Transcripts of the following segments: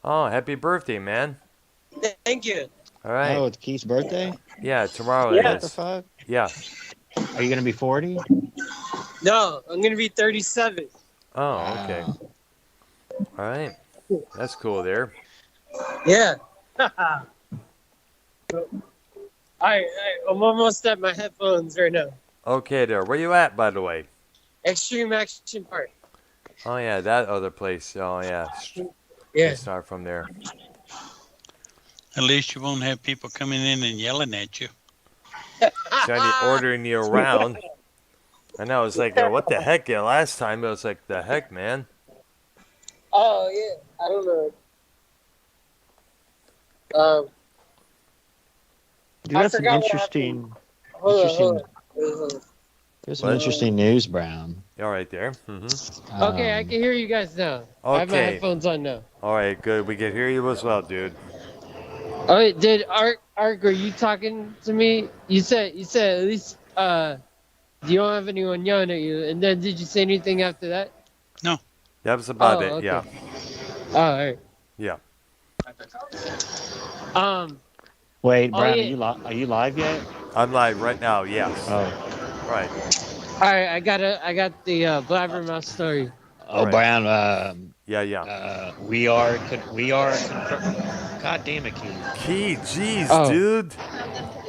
Oh, happy birthday, man. Thank you. All right. Oh, it's Keith's birthday? Yeah, tomorrow it Yeah. What the is. fuck? Yeah. Are you gonna be 40? No, I'm gonna be 37. Oh, okay. Wow. All right. That's cool there. Yeah. I'm almost at my headphones right now. Okay, there. Where you at, by the way? Extreme Action Park. Oh, yeah, that other place. Oh, yeah. Yeah. Let's start from there. At least you won't have people coming in and yelling at you. Johnny ordering you around. I know. It's like, what the heck? Yeah, last time it was like, the heck, man. Oh yeah. I don't know. You I got some forgot what interesting, Hold on. there's some What? interesting news, Brown. All right, there. Okay, I can hear you guys now. I have my Okay. headphones on now. All right, good. We can hear you as well, dude. Oh, wait, did Ark, are you talking to me? You said at least you don't have anyone yelling at you, and then did you say anything after that? That was about Oh, it. okay. Yeah. Oh, all right. Yeah. Wait, Oh, Brown, yeah. are you live yet? I'm live right now. Yes. Oh, Right. All right, I got the Blabbermouth story. oh, right. Brown. Yeah. We are. God damn it, Keith. Key, jeez, Oh. dude.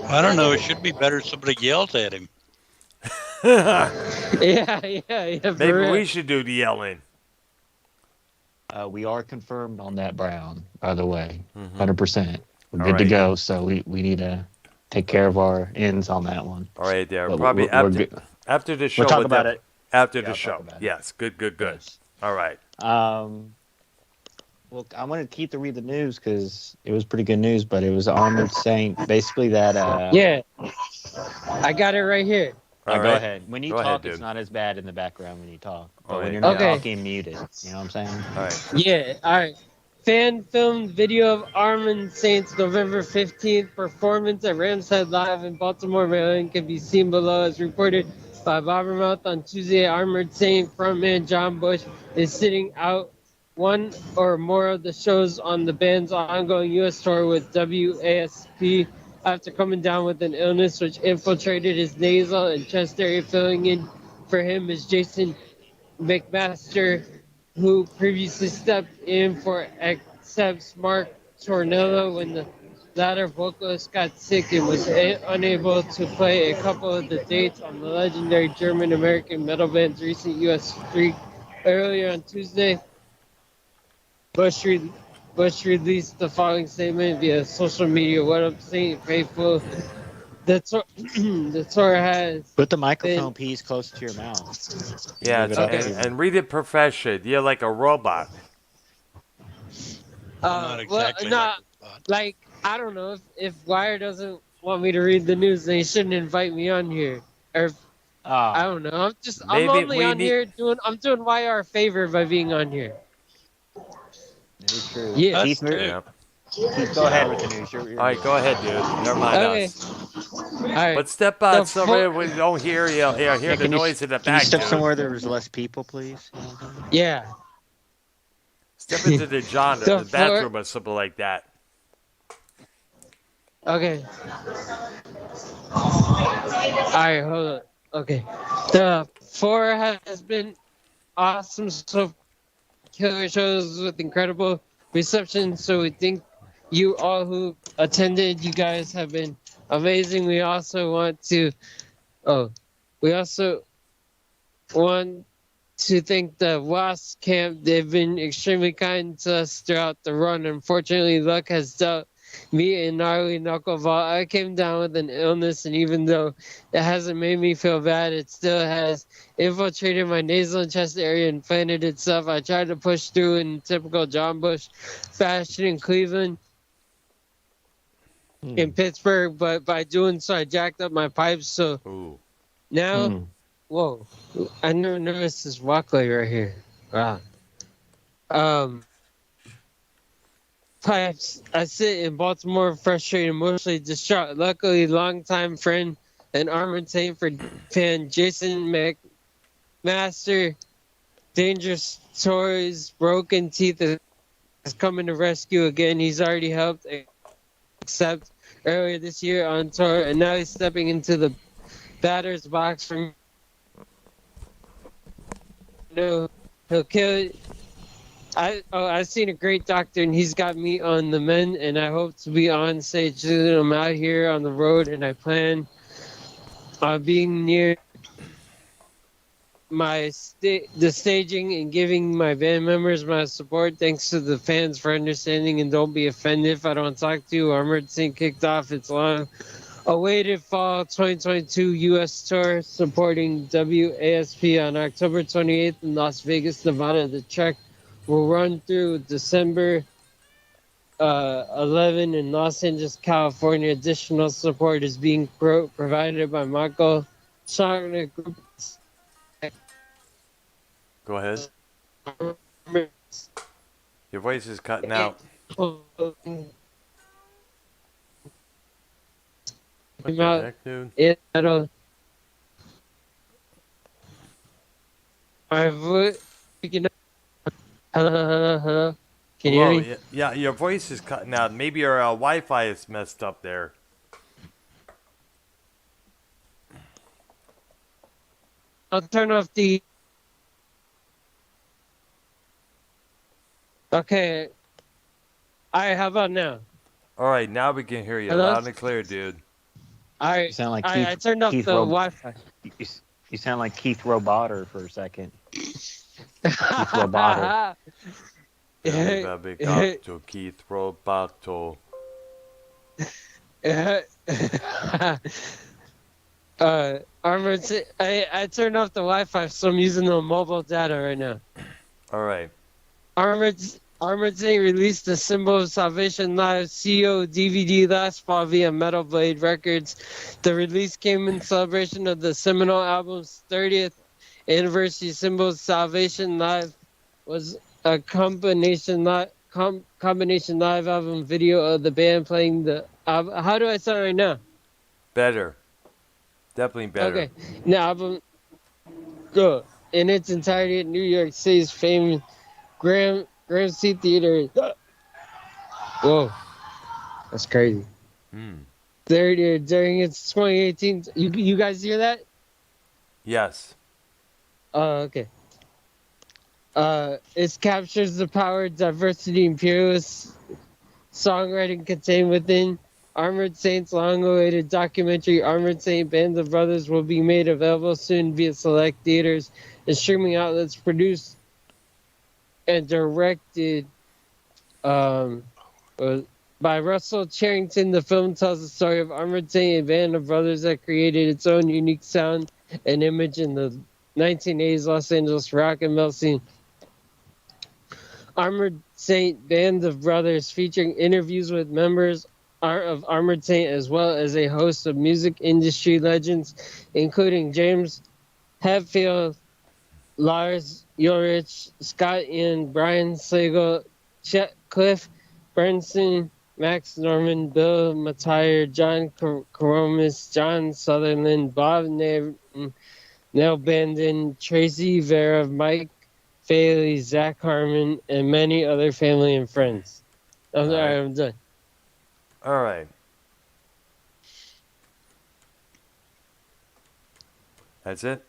I don't know. It should be better if somebody yells at him. Yeah. For Maybe real. we should do the yelling. We are confirmed on that, Brown. By the way, Mhm. 100%. We're All good to right. go. So we need to take care of our ends on that one. All right, there. But Probably we're good. after the show. We'll talk with about them. it. After Yeah, the I'll show. talk about it. Yes. Good. Yes. All right. Well, I wanted Keith to read the news because it was pretty good news, but it was Armored saying basically that. Yeah, I got it right here. All Go right. ahead. When you Go talk, ahead, it's dude. not as bad in the background when you talk. But All when right. you're not Okay. talking, mute it. You know what I'm saying? All right. Yeah, all right. Fan filmed video of Armand Saint's November 15th performance at Ramshead Live in Baltimore, Maryland can be seen below as reported by Blabbermouth on Tuesday. Armored Saint frontman John Bush is sitting out one or more of the shows on the band's ongoing U.S. tour with WASP after coming down with an illness which infiltrated his nasal and chest area. Filling in for him is Jason McMaster, who previously stepped in for Accept's Mark Tornillo when the latter vocalist got sick and was unable to play a couple of the dates on the legendary German-American metal band's recent U.S. streak. Earlier on Tuesday, Bush released the following statement via social media. What up, Saint Faithful? The tour has Put the microphone piece close to your mouth. Yeah. Move it up Okay. to- And read it profession. You're like a robot. Not exactly not like like I don't know if Wire doesn't want me to read the news, then he shouldn't invite me on here. Or I don't know. I'm Maybe only we on need- here I'm doing Wire a favor by being on here. It is true. Yeah. Keith, Yeah. Keith, go ahead with the news. You're All right, go ahead, dude. Never mind Okay. us. All right. But step out The somewhere fo- where you don't hear you. Hear Yeah, the noise in the Can you back, step dude. somewhere there's less people, please? Yeah. Step into the John The the bathroom or something like that. Okay. Alright, hold on. Okay. The 4 has been awesome, so killer shows with incredible reception. So we think you all who attended, you guys have been amazing. We also want to thank the WASP camp. They've been extremely kind to us throughout the run. Unfortunately, luck has dealt me and gnarly knuckleball. I came down with an illness, and even though it hasn't made me feel bad, it still has infiltrated my nasal and chest area and planted itself. I tried to push through in typical John Bush fashion in Cleveland, in Pittsburgh, but by doing so, I jacked up my pipes. So Ooh. now, whoa, I never noticed this walkway right here. Wow. Pipes. I sit in Baltimore, frustrated, emotionally distraught. Luckily, longtime friend and Armored Saint fan Jason McMaster, dangerous toys, broken teeth, coming to rescue again. He's already helped accept earlier this year on tour, and now he's stepping into the batter's box for me. No, he'll kill. I've seen a great doctor, and he's got me on the mend, and I hope to be on stage soon. I'm out here on the road, and I plan on being near the staging and giving my band members my support. Thanks to the fans for understanding, and don't be offended if I don't talk to you. Armored Saint kicked off its long-awaited fall 2022 U.S. tour, supporting WASP on October 28th in Las Vegas, Nevada. The trek will run through December 11 in Los Angeles, California. Additional support is being provided by Michael Shagner Group. Go ahead. Your voice is cutting out. What the heck, dude? Hello. Can you hear me? Yeah, your voice is cutting out. Maybe your Wi-Fi is messed up there. I'll turn off the. Okay. All right, how about now? All right, now we can hear you Hello? loud and clear, dude. All right. You sound like I Keith. turned off Keith the Wi-Fi. You sound like Keith Roboter for a second. Keith Roboter. Arigato, Keith Robato. Armored, I turned off the Wi-Fi, so I'm using the mobile data right now. All right. Armored Saint released the Symbol of Salvation Live CO DVD last fall via Metal Blade Records. The release came in celebration of the seminal album's 30th anniversary. Symbol of Salvation Live was a combination live album video of the band playing the album. How do I sound right now? Better. Definitely better. Okay. The album in its entirety at New York City's famous Gramercy Theater. Whoa. That's crazy. During its 2018. You guys hear that? Yes. Oh, okay. It captures the power, diversity, imperialist songwriting contained within Armored Saint's long-awaited documentary. Armored Saint Band of Brothers will be made available soon via select theaters and streaming outlets. Produced and directed by Russell Charrington, the film tells the story of Armored Saint, a band of brothers that created its own unique sound and image in the 1980s Los Angeles rock and metal scene. Armored Saint Band of Brothers, featuring interviews with members of Armored Saint as well as a host of music industry legends, including James Hetfield, Lars Ulrich, Scott Ian, Brian Slagle, Chet Cliff, Bernstein, Max Norman, Bill Matire, John Coromis, John Sutherland, Bob Neil Bandon, Tracy Vera, Mike Faley, Zach Harmon, and many other family and friends. I'm sorry, I'm done. All right. That's it?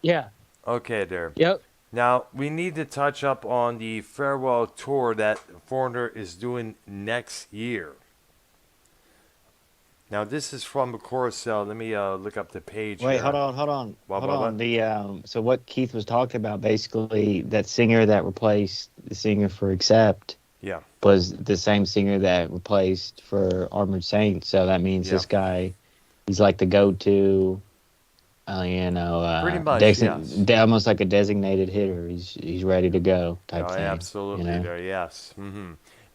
Yeah. Okay, there. Yep. Now, we need to touch up on the farewell tour that Foreigner is doing next year. Now, this is from a Carousel. Let me look up the page. Wait, here. hold on. What? So what Keith was talking about, basically, that singer that replaced the singer for Accept, Yeah. was the same singer that replaced for Armored Saint. So that means this guy, he's like the go-to, pretty much, yes. Almost like a designated hitter. He's ready to go type thing. Absolutely, you know? there. Yes.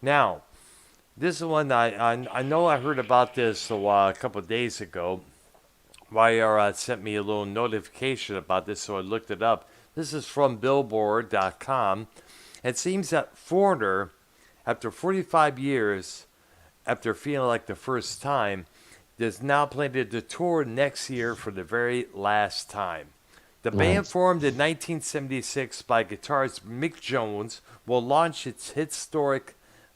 Now, this is one I know I heard about this a couple of days ago. YR sent me a little notification about this, so I looked it up. This is from Billboard.com. It seems that Foreigner, after 45 years, after feeling like the first time, is now planning to tour next year for the very last time. The band, Right. formed in 1976 by guitarist Mick Jones, will launch its historic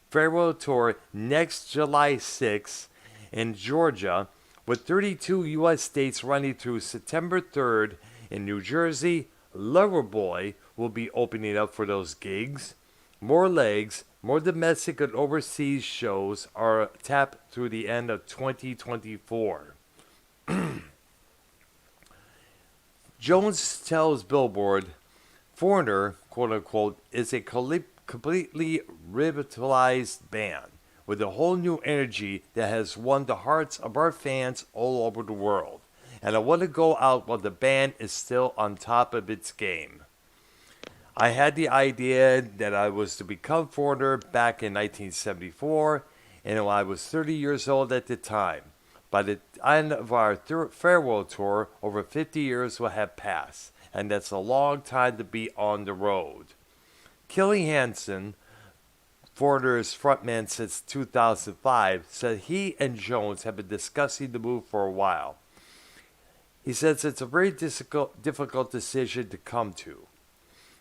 farewell tour next July 6th in Georgia, with 32 U.S. states running through September 3rd. In New Jersey, Loverboy will be opening up for those gigs. More legs, more domestic and overseas shows are tapped through the end of 2024. Jones tells Billboard, Foreigner, quote unquote, is a completely revitalized band with a whole new energy that has won the hearts of our fans all over the world. And I want to go out while the band is still on top of its game. I had the idea that I was to become Foreigner back in 1974, and I was 30 years old at the time. By the end of our farewell tour, over 50 years will have passed, and that's a long time to be on the road. Kelly Hansen, Foreigner's frontman since 2005, said he and Jones have been discussing the move for a while. He says it's a very difficult decision to come to.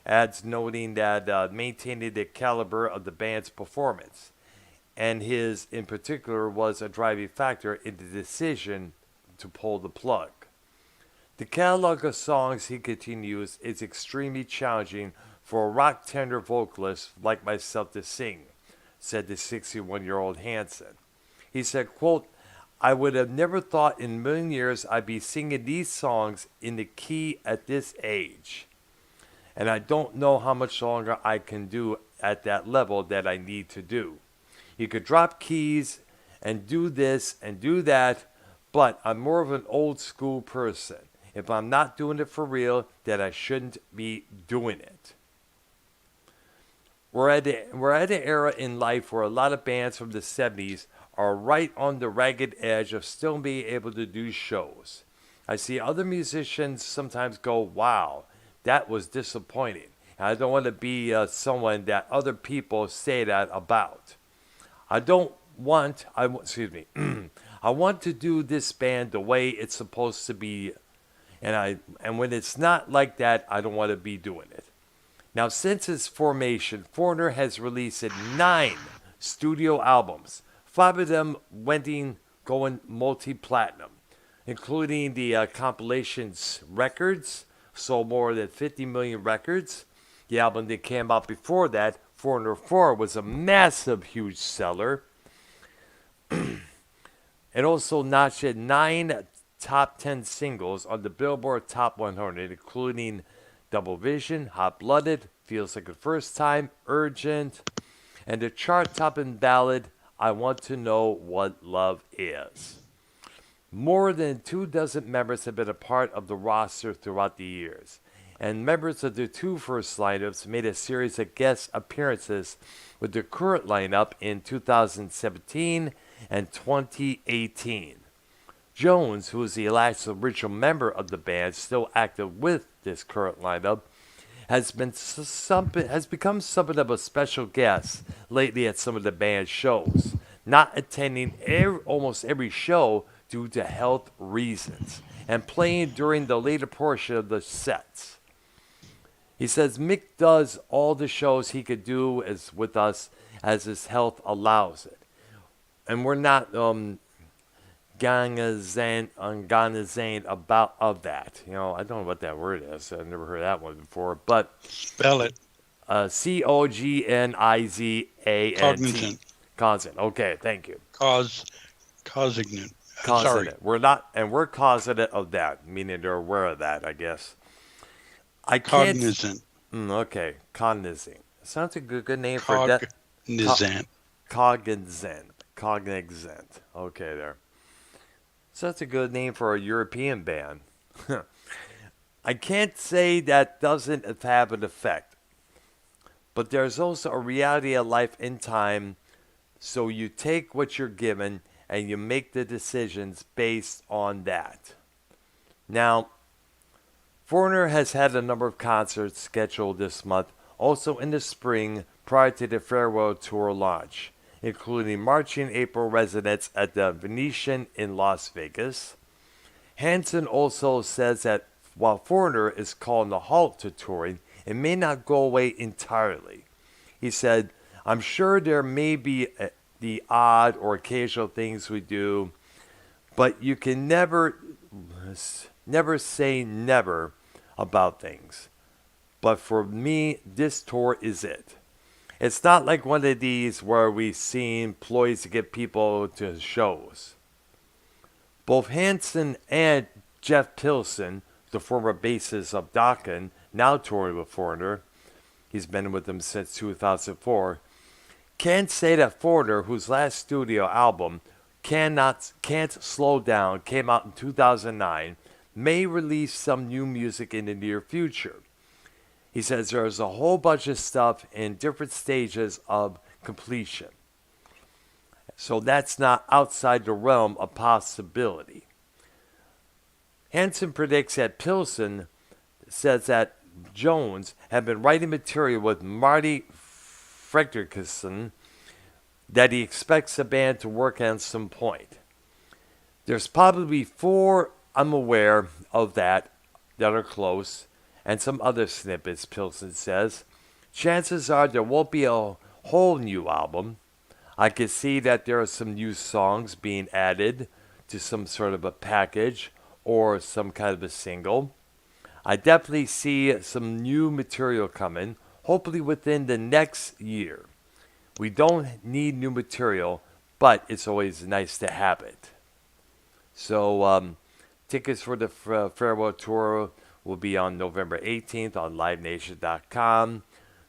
Adds noting that maintaining the caliber of the band's performance, and his in particular, was a driving factor in the decision to pull the plug. The catalog of songs, he continues, is extremely challenging for a rock tender vocalist like myself to sing, said the 61-year-old Hansen. He said, quote, I would have never thought in a million years I'd be singing these songs in the key at this age. And I don't know how much longer I can do at that level that I need to do. You could drop keys and do this and do that, but I'm more of an old school person. If I'm not doing it for real, then I shouldn't be doing it. We're at an era in life where a lot of bands from the 70s are right on the ragged edge of still being able to do shows. I see other musicians sometimes go, wow, that was disappointing. And I don't want to be someone that other people say that about. I want to do this band the way it's supposed to be, and when it's not like that, I don't want to be doing it. Now, since its formation, Foreigner has released 9 studio albums, 5 of them going multi-platinum, including the compilations records, sold more than 50 million records. The album that came out before that, Foreigner 4, was a massive, huge seller. It also notched 9 top 10 singles on the Billboard Top 100, including Double Vision, Hot Blooded, Feels Like the First Time, Urgent, and the chart-topping ballad, I Want to Know What Love Is. More than 24 members have been a part of the roster throughout the years, and members of the 2 first lineups made a series of guest appearances with the current lineup in 2017 and 2018. Jones, who is the last original member of the band still active with this current lineup, has become something of a special guest lately at some of the band's shows, not attending almost every show due to health reasons, and playing during the later portion of the sets. He says Mick does all the shows he could do with us as his health allows it. And we're not ganazane about of that. I don't know what that word is. I've never heard that one before. But Spell it. Cognizant. Cognizant. Okay, thank you. Cognizant. Sorry. We're cognizant of that, meaning they're aware of that, I guess. Cognizant. Okay, cognizant. Sounds like a good name for that. Cognizant. Cognizant. Okay, there. So that's a good name for a European band. I can't say that doesn't have an effect. But there's also a reality of life in time. So you take what you're given and you make the decisions based on that. Now, Foreigner has had a number of concerts scheduled this month, also in the spring prior to the farewell tour launch, including March and April residence at the Venetian in Las Vegas. Hansen also says that while Foreigner is calling a halt to touring, it may not go away entirely. He said, I'm sure there may be the odd or occasional things we do, but you can never say never about things. But for me, this tour is it. It's not like one of these where we've seen ploys to get people to shows. Both Hansen and Jeff Pilson, the former bassist of Dokken, now touring with Foreigner, he's been with them since 2004, can't say that Foreigner, whose last studio album, Can't Slow Down, came out in 2009, may release some new music in the near future. He says there's a whole bunch of stuff in different stages of completion. So that's not outside the realm of possibility. Hansen predicts that Pilson says that Jones had been writing material with Marty Fredriksson that he expects the band to work on some point. There's probably 4 I'm aware of that are close, and some other snippets, Pilson says. Chances are there won't be a whole new album. I could see that there are some new songs being added to some sort of a package or some kind of a single. I definitely see some new material coming, hopefully within the next year. We don't need new material, but it's always nice to have it. So, tickets for the farewell tour will be on November 18th on LiveNation.com.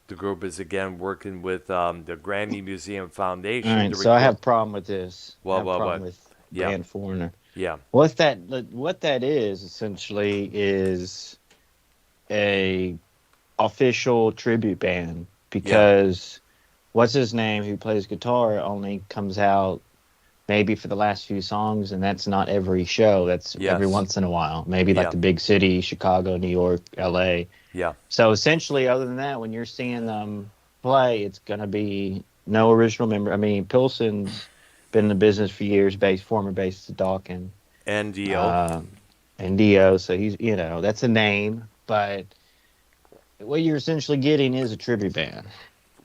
The group is again working with the Grammy Museum Foundation. All right, so I have a problem with this. Well, I have a problem what? with Yeah. Band Foreigner. Yeah. What that is essentially is a official tribute band because what's his name who plays guitar only comes out maybe for the last few songs, and that's not every show. That's every once in a while. Maybe like the big city, Chicago, New York, LA. Yeah. So essentially, other than that, when you're seeing them play, it's going to be no original member. I mean, Pilson's been in the business for years, former bassist of Dokken. And Dio. And Dio, so he's, that's a name, but what you're essentially getting is a tribute band.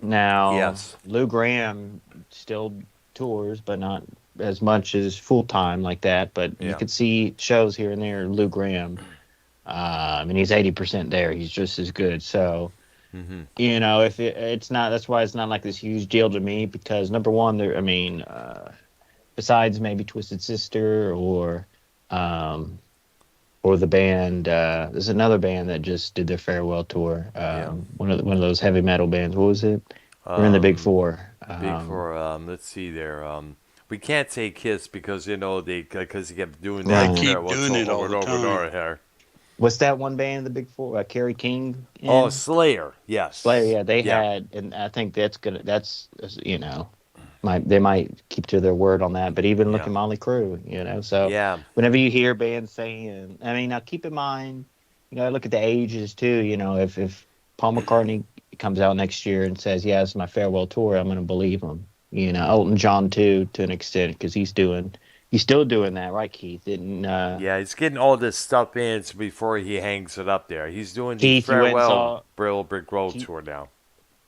Now, Lou Gramm still tours, but not as much as full-time like that, but you could see shows here and there, Lou Gramm. And he's 80% there. He's just as good. So, if it's not, that's why it's not like this huge deal to me because number one, besides maybe Twisted Sister or the band, there's another band that just did their farewell tour. One of those heavy metal bands. What was it? We're in the Big Four. Big Four. Let's see there. We can't say Kiss because because he kept doing that. They keep doing it over and over here. What's that one band in the Big Four? Kerry King? Oh, Slayer. Yes. Slayer, yeah. They had, and I think they might keep to their word on that. But even look at Motley Crue, So whenever you hear bands saying, now keep in mind, look at the ages too. If Paul McCartney comes out next year and says, "Yeah, it's my farewell tour," I'm going to believe him. Elton John too, to an extent, because he's still doing that, right, Keith? He's getting all this stuff in before he hangs it up there. He's doing the farewell Brick Road tour now.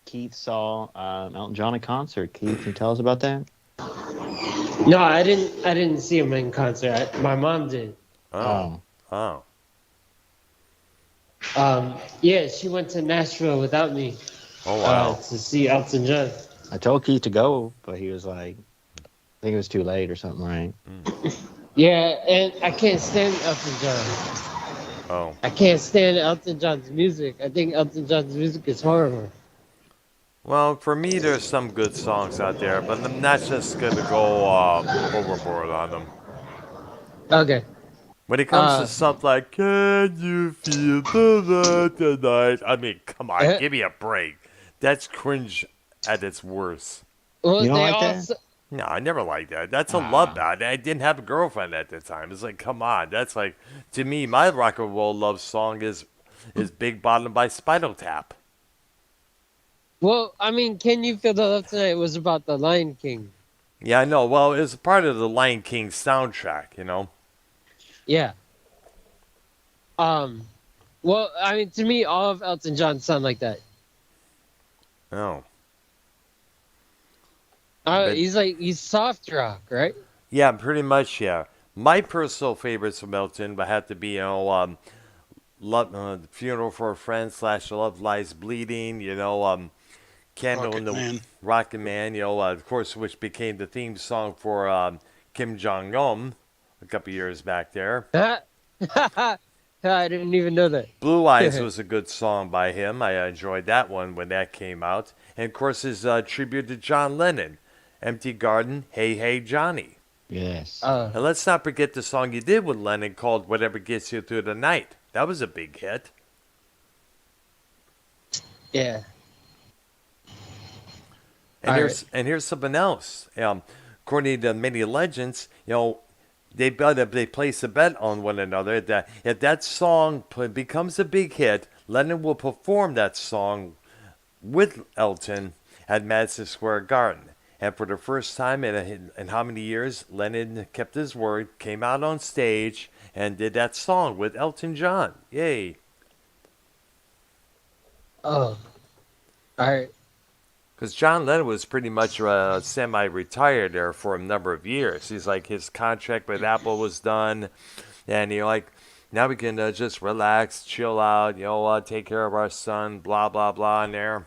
Keith saw Elton John in concert. Keith, can you tell us about that? No, I didn't see him in concert. My mom did. Oh. She went to Nashville without me. Oh wow! To see Elton John. I told Keith to go, but he was like, I think it was too late or something, right? Yeah, and I can't stand Elton John. Oh. I can't stand Elton John's music. I think Elton John's music is horrible. Well, for me, there's some good songs out there, but I'm not just going to go overboard on them. Okay. When it comes to stuff like, can you feel the love tonight? I mean, come on, give me a break. That's cringe at its worst. Well, you don't like that? No, I never liked that. That's a love ballad. I didn't have a girlfriend at the time. It's like, come on. That's like, to me, my rock and roll love song is Big Bottom by Spinal Tap. Well, Can You Feel the Love Tonight was about the Lion King. Yeah, I know. Well, it was part of the Lion King soundtrack, Yeah. Well, I mean, to me, all of Elton John sound like that. Oh. But He's soft rock, right? yeah, pretty much, yeah. My personal favorites from Elton would have to be, Love, Funeral for a Friend / Love Lies Bleeding, Candle in Rocket the Man. Rocket Man, of course, which became the theme song for Kim Jong Un a couple years back there. I didn't even know that. Blue Eyes was a good song by him. I enjoyed that one when that came out. And of course, his tribute to John Lennon, Empty Garden, Hey Hey Johnny. Yes. And let's not forget the song you did with Lennon called Whatever Gets You Through the Night. That was a big hit. Yeah. And here's something else. According to many legends, they place a bet on one another that if that song becomes a big hit, Lennon will perform that song with Elton at Madison Square Garden. And for the first time in how many years, Lennon kept his word, came out on stage, and did that song with Elton John. Yay. Oh. All right. Because John Lennon was pretty much semi-retired there for a number of years. He's like, his contract with Apple was done, and now we can just relax, chill out, take care of our son, blah, blah, blah in there,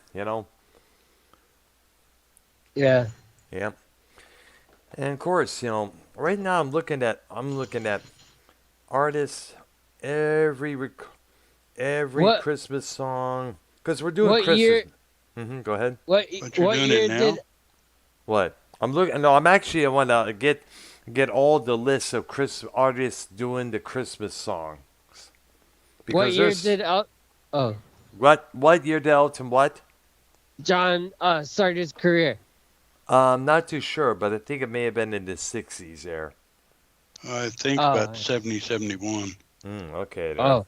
Yeah. Yeah. And of course, right now I'm looking at artists, every What Christmas song, because we're doing what Christmas. year Go ahead. what But you're what doing year it now? did What? I'm looking. No, I'm actually. I want to get all the lists of Christmas artists doing the Christmas songs. what Because year there's did what year did Elton what? John started his career? I'm not too sure, but I think it may have been in the '60s there. I think Oh. about 70, 71. Okay. There. Oh.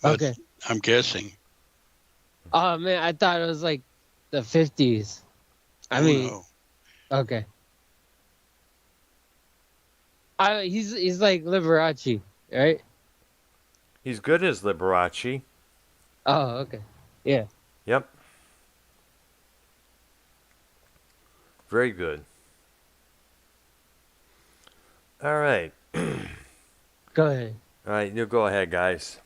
But Okay. I'm guessing. Oh man, I thought it was like the 50s. I Oh, mean, no. okay. He's like Liberace, right? He's good as Liberace. Oh, okay. Yeah. Yep. Very good. All right. Go ahead. All right. You go ahead, guys.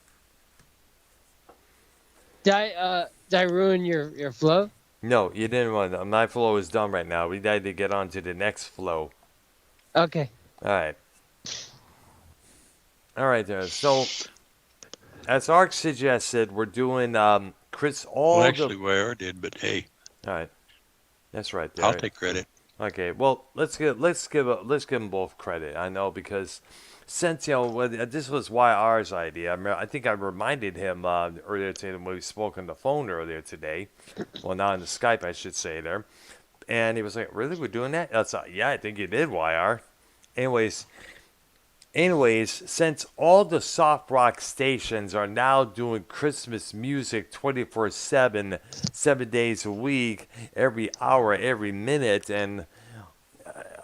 Did I ruin your flow? No, you didn't want to. My flow is done right now. We need to get on to the next flow. Okay. All right. All right, there. So, as Ark suggested, we're doing Chris all Well, the. actually, Ware did, but hey, All right, that's right there. I'll take credit. Okay, well, let's give them both credit. I know because since this was YR's idea. I think I reminded him earlier today when we spoke on the phone earlier today. Well, not on the Skype, I should say there. And he was like, "Really, we're doing that?" That's yeah, I think you did, YR. Anyways, since all the soft rock stations are now doing Christmas music 24/7, 7 days a week, every hour, every minute, and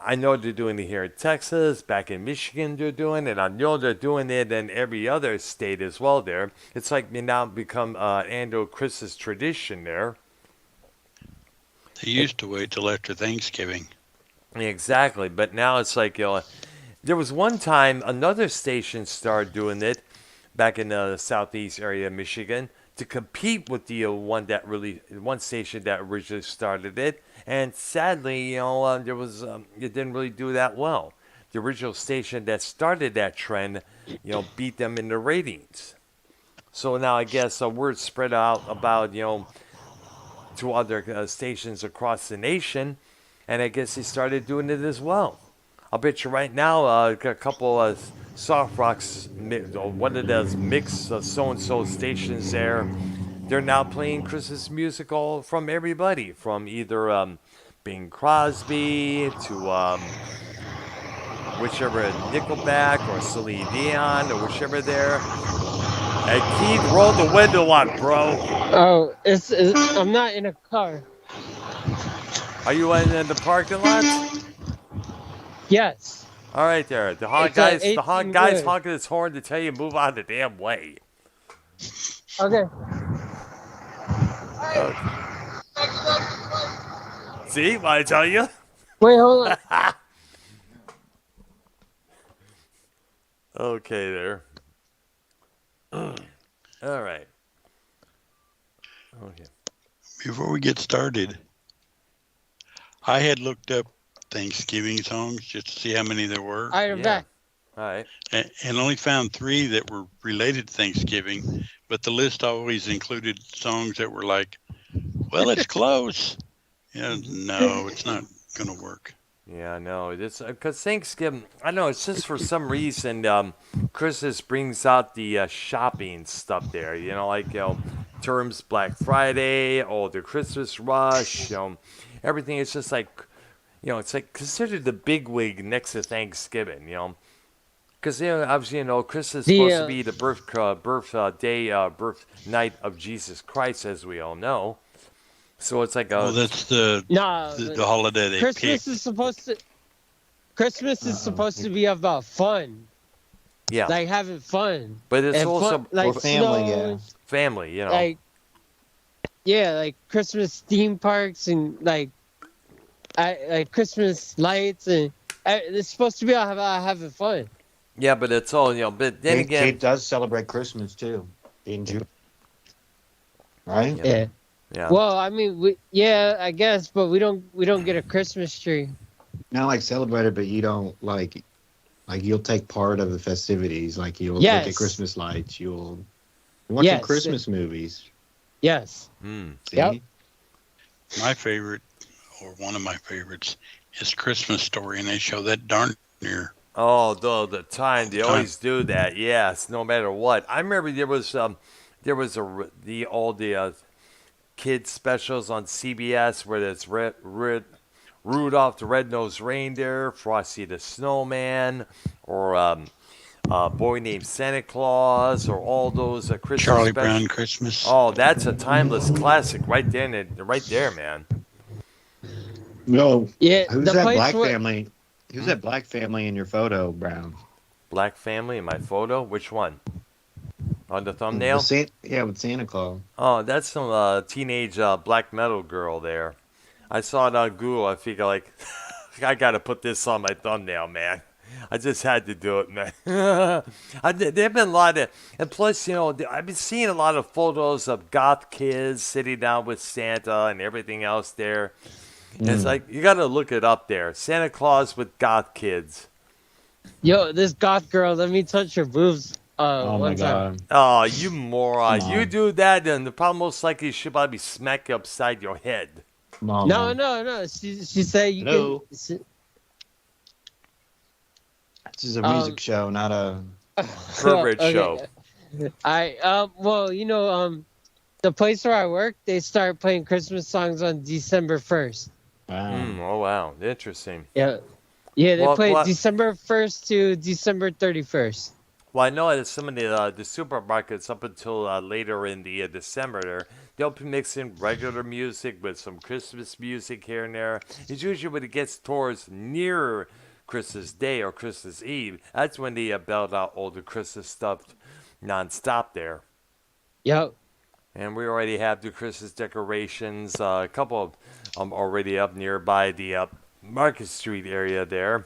I know they're doing it here in Texas, back in Michigan they're doing it, I know they're doing it in every other state as well there. It's like now become annual Christmas tradition there. They used to wait till after Thanksgiving. Exactly, but now it's like, there was one time another station started doing it back in the southeast area of Michigan to compete with the one station that originally started it, and sadly, there was it didn't really do that well. The original station that started that trend, beat them in the ratings. So now I guess word spread out about to other stations across the nation, and I guess they started doing it as well. I'll bet you right now, a couple of soft rocks, one of those mix so-and-so stations there, they're now playing Christmas music all from everybody, from either Bing Crosby to whichever Nickelback or Celine Dion or whichever there. Hey, Keith, roll the window up, bro. Oh, I'm not in a car. Are you in the parking lot? Yes. All right, there. The hog It's guy's 18 wood. honking his horn to tell you move out of the damn way. Okay. Okay. See what I tell you? Wait, hold on. Okay, there. All right. Okay. Before we get started, I had looked up Thanksgiving songs just to see how many there were, All right, I'm back. All right. and only found 3 that were related to Thanksgiving. But the list always included songs that were like, "Well, it's close." No, it's not gonna work. Yeah, no, it's because Thanksgiving. I know it's just for some reason. Christmas brings out the shopping stuff there. Like terms Black Friday, or the Christmas rush. Everything is just like, it's like considered the big wig next to Thanksgiving. Because obviously Christmas is supposed to be the birth night of Jesus Christ, as we all know. So it's like Well, that's the holiday they Christmas picked. is supposed to. Christmas is supposed to be about fun. Yeah. Like having fun. But it's And also fun, like family, snow, family. Like like Christmas theme parks and like Christmas lights and it's supposed to be about having fun. Yeah, but it's all but then again, Kate does celebrate Christmas too in June, right? Yeah. Yeah. Well, I mean, I guess, but we don't get a Christmas tree. Not like celebrate it, but you don't like you'll take part of the festivities. Like you'll look at Christmas lights. You'll watch some Christmas movies. Yes. See? Yep. My favorite, or one of my favorites, is Christmas Story, and they show that darn near. Oh, the time they always do that. Yes, no matter what. I remember there was all the kids specials on CBS where it's Rudolph the Red-Nosed Reindeer, Frosty the Snowman, or a boy named Santa Claus, or all those Christmas Charlie specials. Brown Christmas. Oh, that's a timeless classic right there, man. No. Yeah. Who's that black family? Who's that black family in your photo, Brown? Black family in my photo? Which one? On the thumbnail? With Santa Claus. Oh, that's some teenage black metal girl there. I saw it on Google. I figure like, I gotta put this on my thumbnail, man. I just had to do it, man. There've been a lot of, and plus, I've been seeing a lot of photos of goth kids sitting down with Santa and everything else there. And it's like, you gotta look it up there. Santa Claus with goth kids. Yo, this goth girl, let me touch her boobs. Oh my God. Oh, you moron. You do that, and the problem most likely she'll probably smack you upside your head. Mama. No. She said you Hello? can. This is a music show, not a Pervert show. Well, the place where I work, they start playing Christmas songs on December 1st. Wow. Oh, wow. Interesting. Yeah. Yeah, they play December 1st to December 31st. Well, I know at some of the supermarkets up until later in the December, they'll be mixing regular music with some Christmas music here and there. It's usually when it gets towards near Christmas Day or Christmas Eve, that's when they belt out all the Christmas stuff nonstop there. Yep. And we already have the Christmas decorations, a couple of them already up nearby the Market Street area there.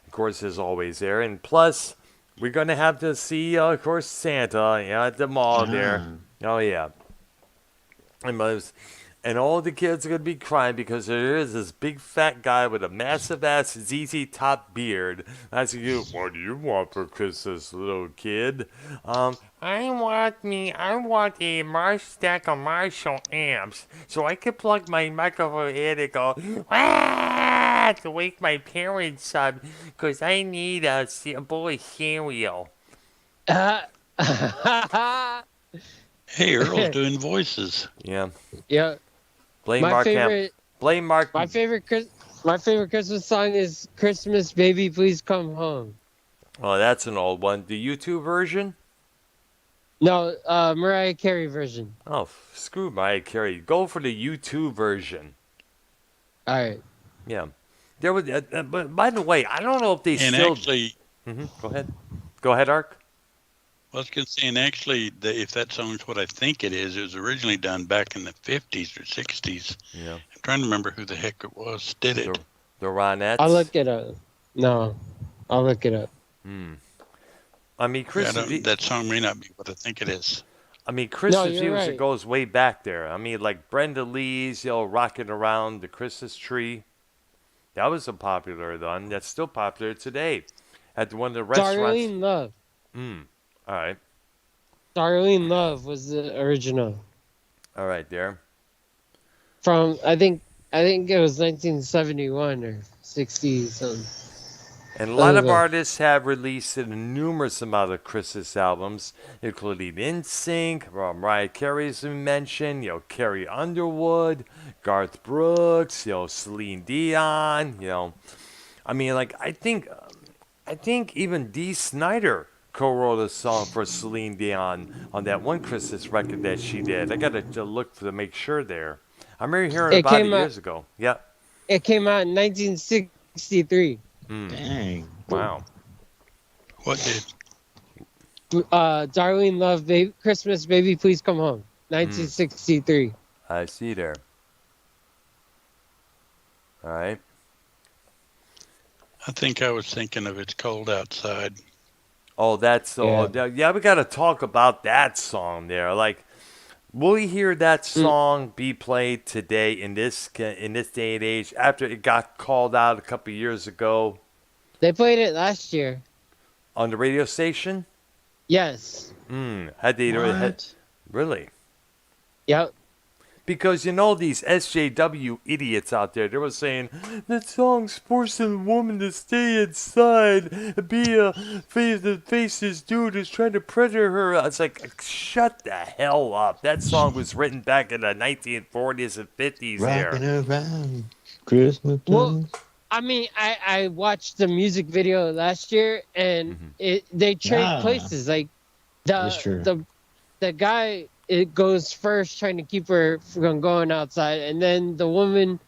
Of course, is always there. And plus, we're going to have to see, of course, Santa at the mall there. Oh, yeah. And all the kids are going to be crying because there is this big fat guy with a massive ass ZZ Top beard. Asking you, what do you want for Christmas, little kid? I want a stack of Marshall amps so I can plug my microphone in and go, to wake my parents up because I need a bowl of cereal. Hey, Earl's doing voices. Yeah. Yeah. Blame Mark. My favorite Christmas song is "Christmas Baby Please Come Home." Oh, that's an old one. The YouTube version? No, Mariah Carey version. Oh, screw Mariah Carey. Go for the YouTube version. All right. Yeah. There was, but by the way, I don't know if they And still. actually, Go ahead. Go ahead, Ark. I was going to say, and actually, if that song's what I think it was originally done back in the 50s or 60s. Yeah. I'm trying to remember who the heck it was did it. The Ronettes. I'll look it up. No, I'll look it up. I mean, That song may not be what I think it is. I mean, Christmas you're music right. goes way back there. I mean, like Brenda Lee's, rocking around the Christmas tree. That was a popular one. That's still popular today. At one of the restaurants. Darlene Love. All right. Darlene Love was the original. All right, there. From I think it was 1971 or 60 something. And a lot of artists have released a numerous amount of Christmas albums, including NSYNC, Mariah Carey's been mentioned, Carrie Underwood, Garth Brooks, Celine Dion, I mean, like, I think even Dee Snider co-wrote a song for Celine Dion on that one Christmas record that she did. I got to look to make sure there. I remember hearing about it years ago. Yeah. It came out in 1963. Dang. Wow. What did? Darlene Love, Christmas, Baby, Please Come Home. 1963. I see there. All right. I think I was thinking of It's Cold Outside. Oh, that's yeah. We got to talk about that song there. Like, will we hear that song be played today in this day and age after it got called out a couple years ago? They played it last year. On the radio station? Yes. Had they What? really? Yep. Because these SJW idiots out there, they were saying that song's forcing a woman to stay inside, be a face this dude who's trying to predator her. It's like, shut the hell up. That song was written back in the 1940s and 50s Rocking there. around Christmas. Well, I mean, I watched the music video last year, and they trade places. Like the guy, it goes first trying to keep her from going outside, and then the woman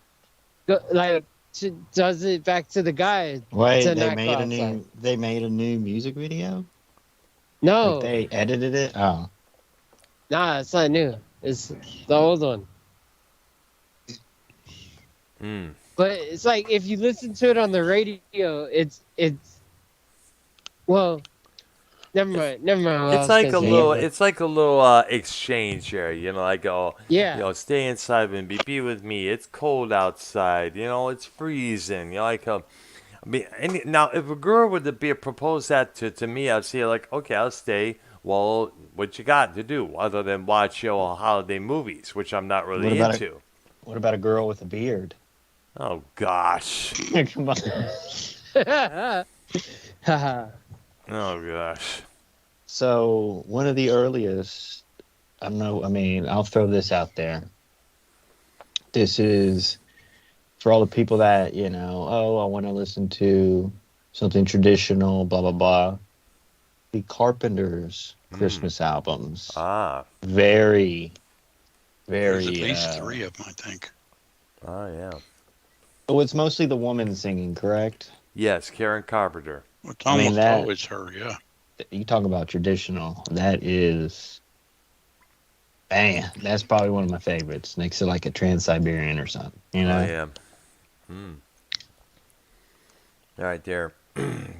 does it back to the guy. Wait, to they not made go a outside. new music video? No, Like they edited it? Oh. nah, it's not new. It's the old one. But it's like if you listen to it on the radio, it's well, never mind. It's like a little exchange here, like stay inside and be with me. It's cold outside, it's freezing. I mean, now if a girl were to propose that to me, I'd say like, okay, I'll stay. Well, what you got to do other than watch holiday movies, which I'm not really into. What about a girl with a beard? Oh gosh. Come on. Oh gosh. So one of the earliest, I don't know. I mean, I'll throw this out there. This is for all the people that I want to listen to something traditional, blah blah blah. The Carpenters' Christmas albums. Very, very. There's at least 3 of them, I think. Oh yeah. Oh, it's mostly the woman singing, correct? Yes, Karen Carpenter. Well, it's almost always her, yeah. You talk about traditional. That is, man, that's probably one of my favorites. Next to like a Trans-Siberian or something. Oh yeah. All right, there.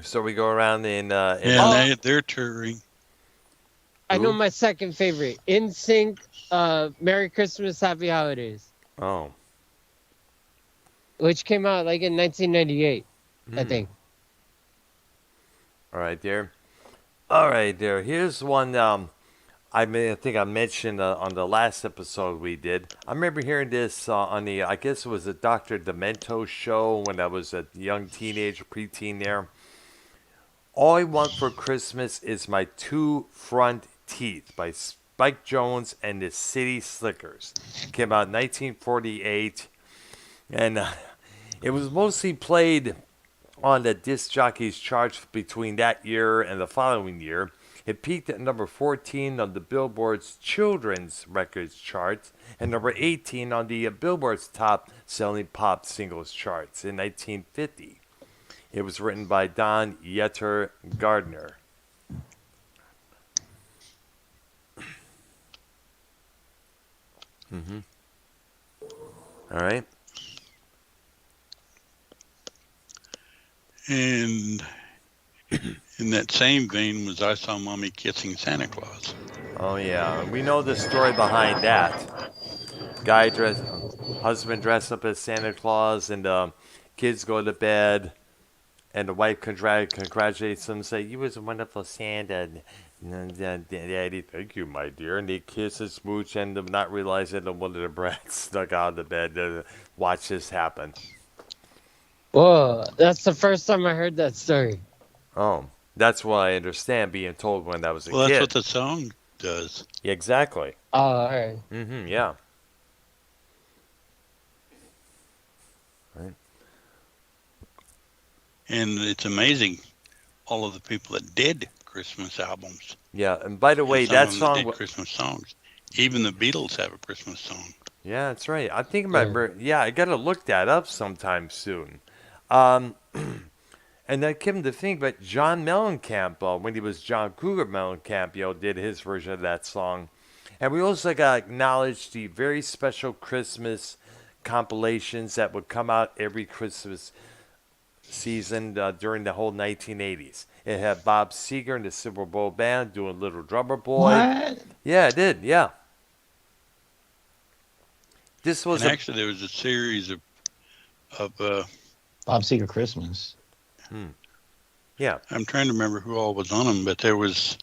So we go around they're touring. I know my second favorite. NSYNC, Merry Christmas, Happy Holidays. Oh. Which came out like in 1998, I think. All right, there. Here's one I think I mentioned on the last episode we did. I remember hearing this on I guess it was the Dr. Demento show when I was a young teenager, preteen there. All I Want for Christmas is My 2 Front Teeth by Spike Jones and the City Slickers. Came out in 1948. And it was mostly played on the disc jockeys charts between that year and the following year. It peaked at number 14 on the Billboard's Children's Records charts and number 18 on the Billboard's top selling pop singles charts in 1950. It was written by Don Yetter Gardner. Mm-hmm. All right. And in that same vein was I Saw Mommy Kissing Santa Claus. Oh yeah, we know the story behind that. Husband dressed up as Santa Claus, and kids go to bed, and the wife congratulates them, say, "You was a wonderful Santa." Daddy, thank you, my dear. And they kiss and smooch, and them not realizing that one of the brats snuck out of the bed to watch this happen. Whoa, that's the first time I heard that story. Oh, that's what I understand being told when I was a kid. Well, that's what the song does. Yeah, exactly. Oh, all right. Mm-hmm, yeah. Right. And it's amazing all of the people that did Christmas albums. Yeah, and by the way, some that of them song... did Christmas songs. Even the Beatles have a Christmas song. Yeah, that's right. I think I got to look that up sometime soon. And that came to think, but John Mellencamp, when he was John Cougar Mellencamp, did his version of that song. And we also got to acknowledge the very special Christmas compilations that would come out every Christmas season during the whole 1980s. It had Bob Seger and the Silver Bowl Band doing Little Drummer Boy. What? Yeah, it did. Yeah. This was actually there was a series of Bob Seger Christmas. Yeah. I'm trying to remember who all was on them, but there was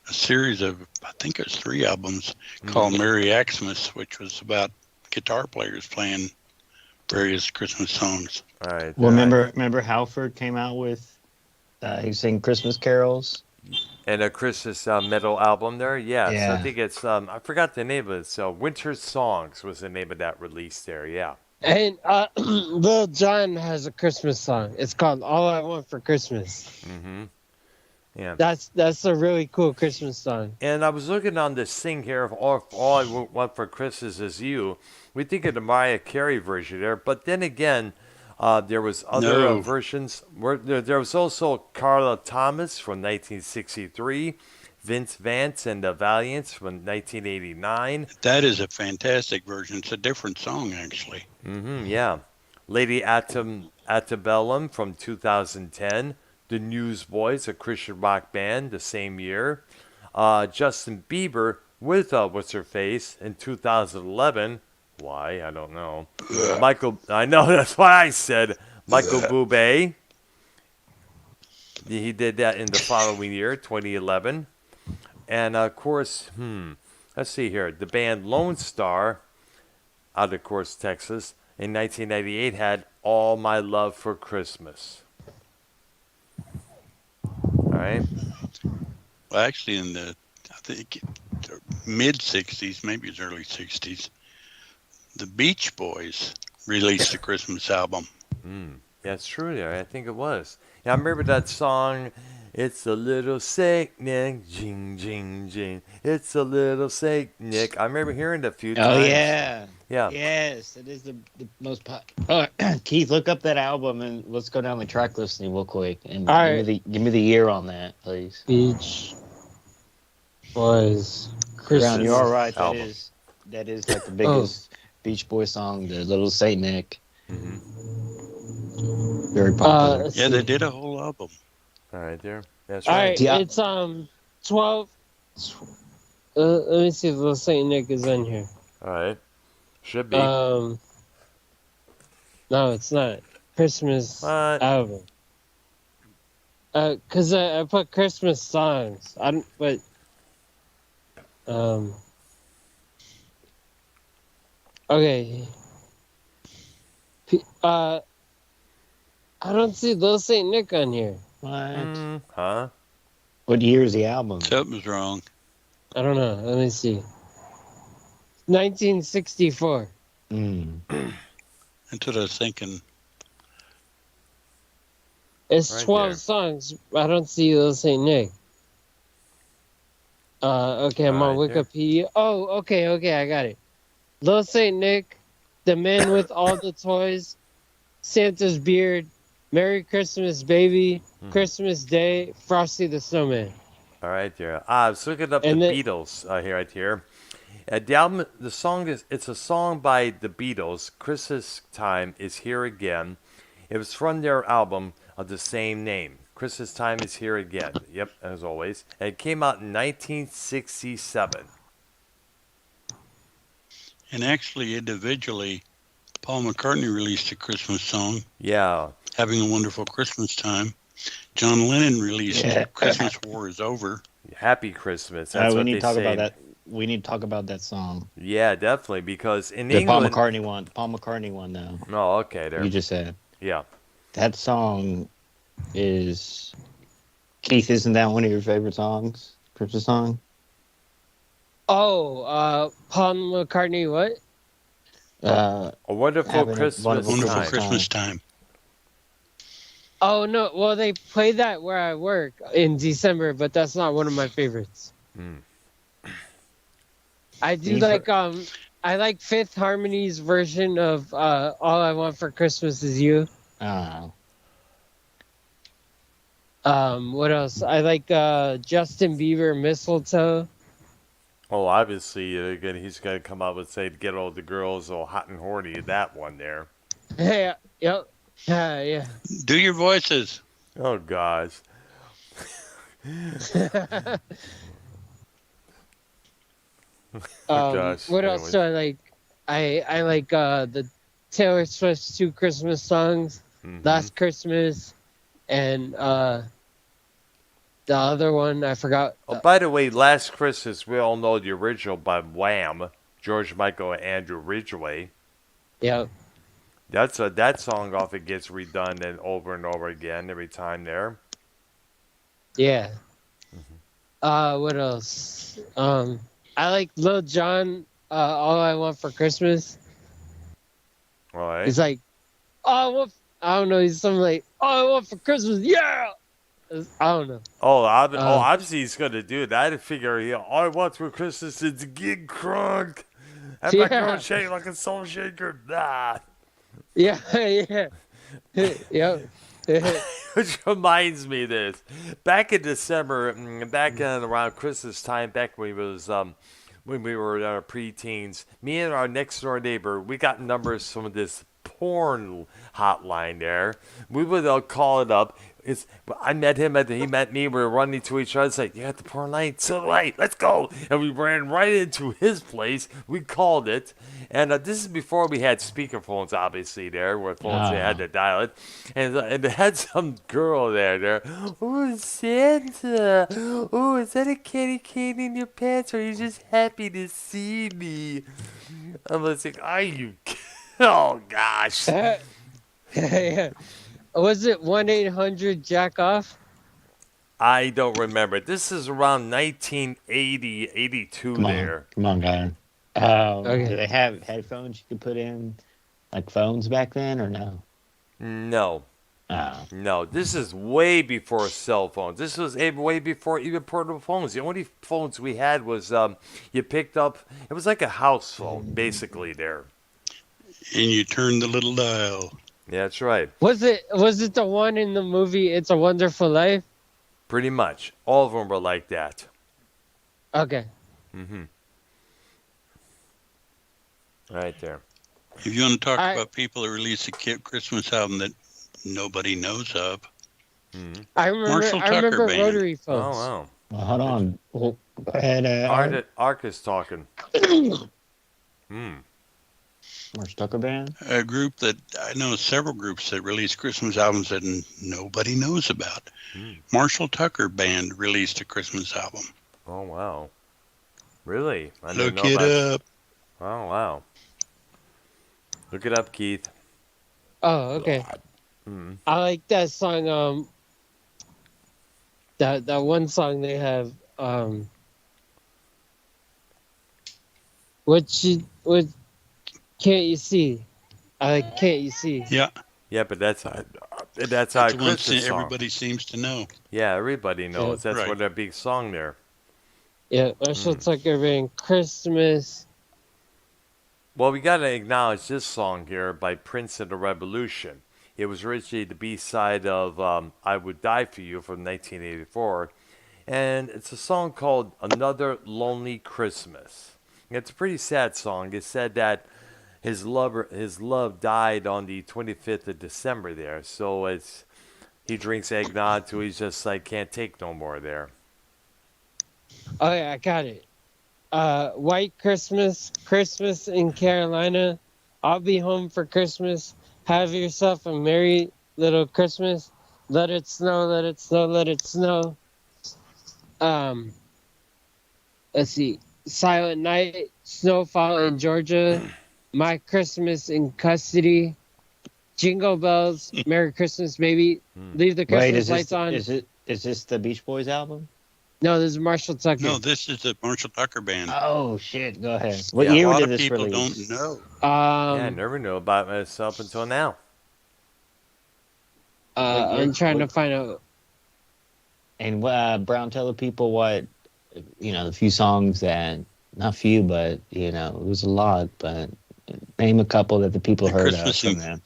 a series of, I think it was 3 albums called Merry Xmas, which was about guitar players playing various Christmas songs. All right. Well, remember Halford came out with he sang Christmas carols. And a Christmas metal album there? Yes. Yeah. I think it's, I forgot the name of it. So Winter Songs was the name of that release there. Yeah. And Lil Jon has a Christmas song. It's called "All I Want for Christmas." Mm-hmm. Yeah. That's a really cool Christmas song. And I was looking on this thing here of all I Want for Christmas Is You. We think of the Mariah Carey version there, but then again, there was other versions. There was also Carla Thomas from 1963, Vince Vance and the Valiants from 1989. That is a fantastic version. It's a different song, actually. Mm-hmm, yeah. Lady Antebellum from 2010. The Newsboys, a Christian rock band, the same year. Justin Bieber with What's Her Face in 2011. Why? I don't know. I know, that's why I said Michael Bublé. He did that in the following year, 2011. And, of course, let's see here. The band Lone Star, out of course, Texas, in 1998 had All My Love for Christmas. All right. Well, actually, in the, I think, mid-'60s, maybe it's early '60s, the Beach Boys released a Christmas album. That's true there. I think it was. Yeah, I remember that song, It's a Little Saint Nick, jing, jing, jing. It's a little Saint Nick. I remember hearing it a few times. Oh, yeah. Yeah. Yes, it is the most Keith, look up that album and let's go down the track listing real quick. And give me the year on that, please. Beach Boys Christmas. Brown, you're all right. album. That is like the biggest Beach Boy song, the Little Saint Nick. Mm-hmm. Very popular. Yeah, they did a whole album. All right, there. That's All right. right, Yeah. it's 12. Let me see if Little Saint Nick is in here. All right. Should be. No, it's not. Christmas What? album. Cause I put Christmas songs. Okay. I don't see Little Saint Nick on here. What? Huh? What year is the album? Something's wrong. I don't know. Let me see. 1964. That's what I was thinking. It's Right 12 there. songs. I don't see Little Saint Nick. Okay, I'm on Right there. Wikipedia. Oh, okay, I got it. Little Saint Nick, the man with all the toys, Santa's beard, Merry Christmas, baby, Christmas Day, Frosty the Snowman. All right there. I was looking up the And then, Beatles here, right here. The album, the song is, it's a song by the Beatles. Christmas Time is Here Again. It was from their album of the same name. Christmas Time is Here Again. Yep, as always. And it came out in 1967. And actually, individually, Paul McCartney released a Christmas song, Yeah. Having a Wonderful Christmas Time. John Lennon released Christmas War is Over. Happy Christmas. That's we what need they to talk say. about that. We need to talk about that song. Yeah, definitely. Because in The Paul England. McCartney one. Paul McCartney one, though. Oh, okay. There. You just said. Yeah. That song is. Keith, isn't that one of your favorite songs? Christmas song? Paul McCartney, what? A Wonderful Having a Christmas Wonderful Wonderful Time. Christmas Time. Oh, no. Well, they play that where I work in December, but that's not one of my favorites. I do like, I like Fifth Harmony's version of All I Want for Christmas Is You. Oh. What else? I like Justin Bieber, Mistletoe. Oh, obviously, again, he's going to come out and say, get all the girls all hot and horny. That one there. Yeah, yep. Yeah. Do your voices. Oh, gosh. Gosh. What else do I like? I like the Taylor Swift's two Christmas songs, Last Christmas, and the other one I forgot. Oh, by the way, Last Christmas, we all know the original by Wham, George Michael and Andrew Ridgway. Yeah. That song often gets redone and over again every time there. Yeah. What else? I like Lil Jon, All I Want for Christmas. All right. He's like, I don't know, he's something like, All I Want for Christmas, yeah! I don't know. Obviously he's going to do that. I figure, all I want for Christmas is to get crunk. And my girl shake like a soul shaker. Nah. Yeah. Yep. Which reminds me of this. Back in December, back in around Christmas time, back when we were preteens, me and our next door neighbor, we got numbers from this porn hotline there. We would call it up. I met him, he met me. We were running to each other. It's like, you got the porn line? So right, let's go. And we ran right into his place. We called it. And this is before we had speakerphones, obviously, there, where phones they had to dial it. And they had some girl there. Oh, Santa. Oh, is that a candy cane in your pants? Or are you just happy to see me? I'm like, are you? Oh, gosh. Yeah. Was it 1-800-JACK-OFF? I don't remember. This is around 1980, 82 there. Come on, guy. Okay. Do they have headphones you could put in, like phones back then, or no? No. Oh. No, this is way before cell phones. This was way before even portable phones. The only phones we had was you picked up. It was like a house phone, basically, there. And you turn the little dial. Yeah, that's right. Was it the one in the movie It's a Wonderful Life? Pretty much. All of them were like that. Okay. Right there. If you want to talk about people that release a Christmas album that nobody knows of, I remember Band. rotary Oh, phones. wow. Well, hold on. Well, go ahead. Ark is talking. Marsh Tucker Band? a group that I know several groups that release Christmas albums that nobody knows about. Marshall Tucker Band released a Christmas album. Oh, wow. Really? I didn't Look know it about... up. Oh, wow. Look it up, Keith. Oh, okay. I like that song. That one song they have. What can't you see? I like Can't You See? Yeah. Yeah, but that's our That's the one Christmas song. everybody seems to know. Yeah, everybody knows. That's Right. what their big song there. Yeah, Marshall Tucker Band, Christmas. Well, we got to acknowledge this song here by Prince and the Revolution. It was originally the B-side of I Would Die For You from 1984. And it's a song called Another Lonely Christmas. It's a pretty sad song. It said that his love died on the 25th of December there. So he drinks eggnog till he's just like can't take no more there. Oh yeah, I got it. White Christmas, Christmas in Carolina. I'll be home for Christmas. Have yourself a merry little Christmas. Let it snow, let it snow, let it snow. Let's see. Silent Night, Snowfall in Georgia. My Christmas in Custody. Jingle Bells, Merry Christmas, baby. Leave the Christmas lights on. Is this the Beach Boys album? No, this is Marshall Tucker. No, this is the Marshall Tucker Band. Oh shit! Go ahead. What Yeah, year a lot did of this people release? don't know. Yeah, I never knew about myself until now. I'm trying to find out. And Brown, tell the people what the few songs that not few, but it was a lot. But name a couple that the people The heard Christmas of from them.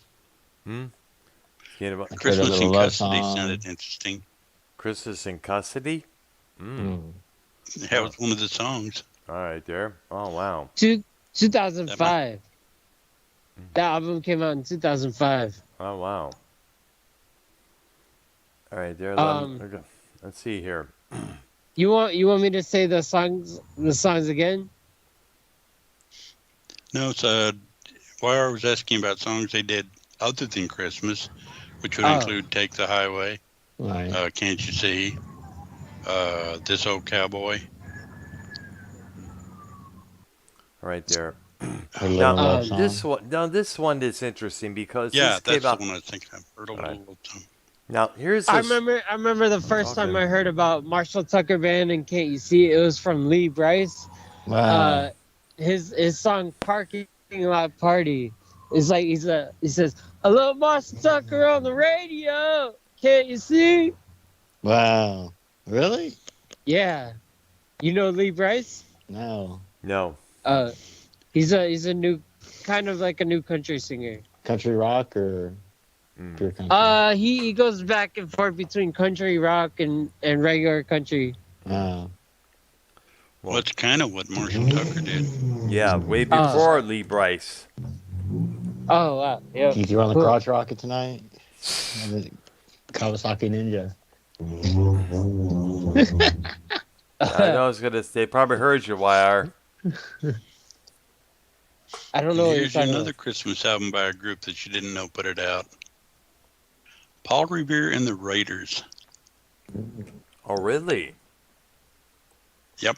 You know, Like Christmas Little in Love Custody Song. sounded interesting. Christmas in Custody? That was one of the songs. All right, there. Oh, wow. 2005. That album came out in 2005. Oh, wow. All right, there. Let's see here. You want me to say the songs again? No, it's YR was asking about songs they did other than Christmas, which would Oh. include Take the Highway, Right. Can't You See, This Old Cowboy. All right, there. Or Little Now, Love Song. this one is interesting because Yeah, this that's came out. the one I was thinking of. Heard a Right. little song. Now, here's I this. remember the first time Okay. I heard about Marshall Tucker Band and Can't You See? It was from Lee Bryce. Wow. His song Parking Lot Party is like he says, "Hello, Marshall Tucker on the radio. Can't you see?" Wow. Really? Yeah, you know Lee Bryce. No. No. He's a new kind of like a new country singer. Country rock or pure country? He goes back and forth between country rock and regular country. Wow. Well, that's kind of what Marshall Tucker did. Yeah, way before Lee Bryce. Oh wow, yeah. Keith, you on the Cool. crotch rocket tonight? The Kawasaki Ninja. I know I was gonna. They probably heard you, YR. I don't know what you're Here's talking another about. Christmas album by a group that you didn't know put it out. Paul Revere and the Raiders. Oh, really? Yep.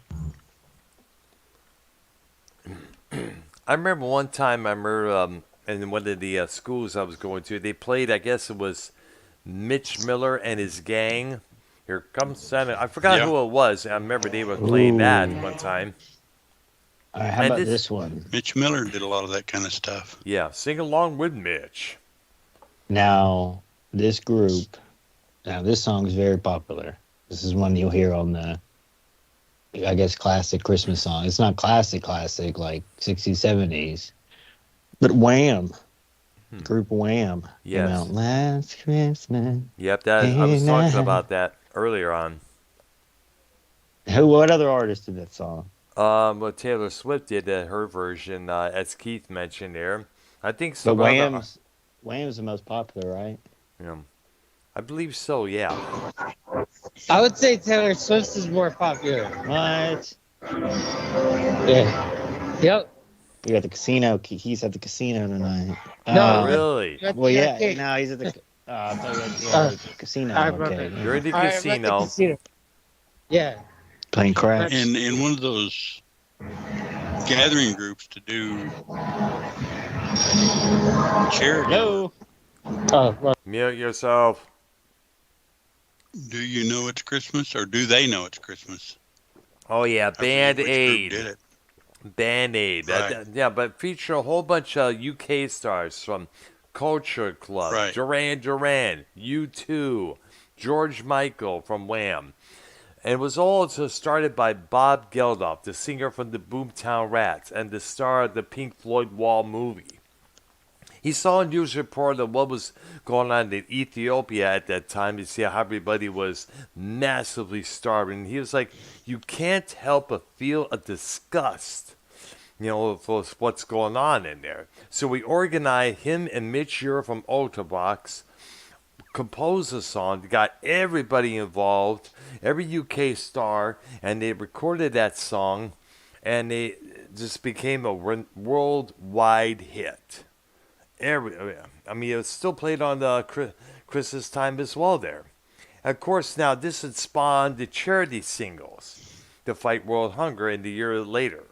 I remember one time. In one of the schools I was going to, they played. I guess it was Mitch Miller and his gang. Here comes Santa. I forgot Yeah. who it was. I remember they were playing that one time. All right, how And about this- this one? Mitch Miller did a lot of that kind of stuff. Yeah, sing along with Mitch. Now, this group, this song is very popular. This is one you'll hear on the, I guess, classic Christmas song. It's not classic like 60s, 70s, but Wham! Group Wham! Yes. Last Christmas. Yep, I was talking about that earlier on. What other artist did that song? Well, Taylor Swift did her version, as Keith mentioned there. I think so. But Wham's the most popular, right? I believe so. Yeah. I would say Taylor Swift's is more popular. What? Yeah. Yep. We got the casino. He's at the casino tonight. No, Really? Well, yeah. Okay. No, he's at the. I thought you had the casino. all right, my Okay. bad. You're in the All right, I'm at the casino. casino. Yeah. Playing craps. And in one of those gathering groups to do charity. No. Oh, well, Mute yourself. Do you know it's Christmas, or do they know it's Christmas? Oh yeah, I forget Band which group Aid. did it. Band Aid. Right. Yeah, but feature a whole bunch of UK stars from Culture Club, Right. Duran Duran, U2, George Michael from Wham. And it was all started by Bob Geldof, the singer from the Boomtown Rats and the star of the Pink Floyd Wall movie. He saw a news report of what was going on in Ethiopia at that time. You see how everybody was massively starving. He was like, you can't help but feel a disgust, for what's going on in there. So we organized him and Mitch Ure from Ultravox, composed a song, got everybody involved, every UK star, and they recorded that song, and it just became a worldwide hit. It was still played on the Christmas time as well there. Of course, now this had spawned the charity singles to fight world hunger in the year later.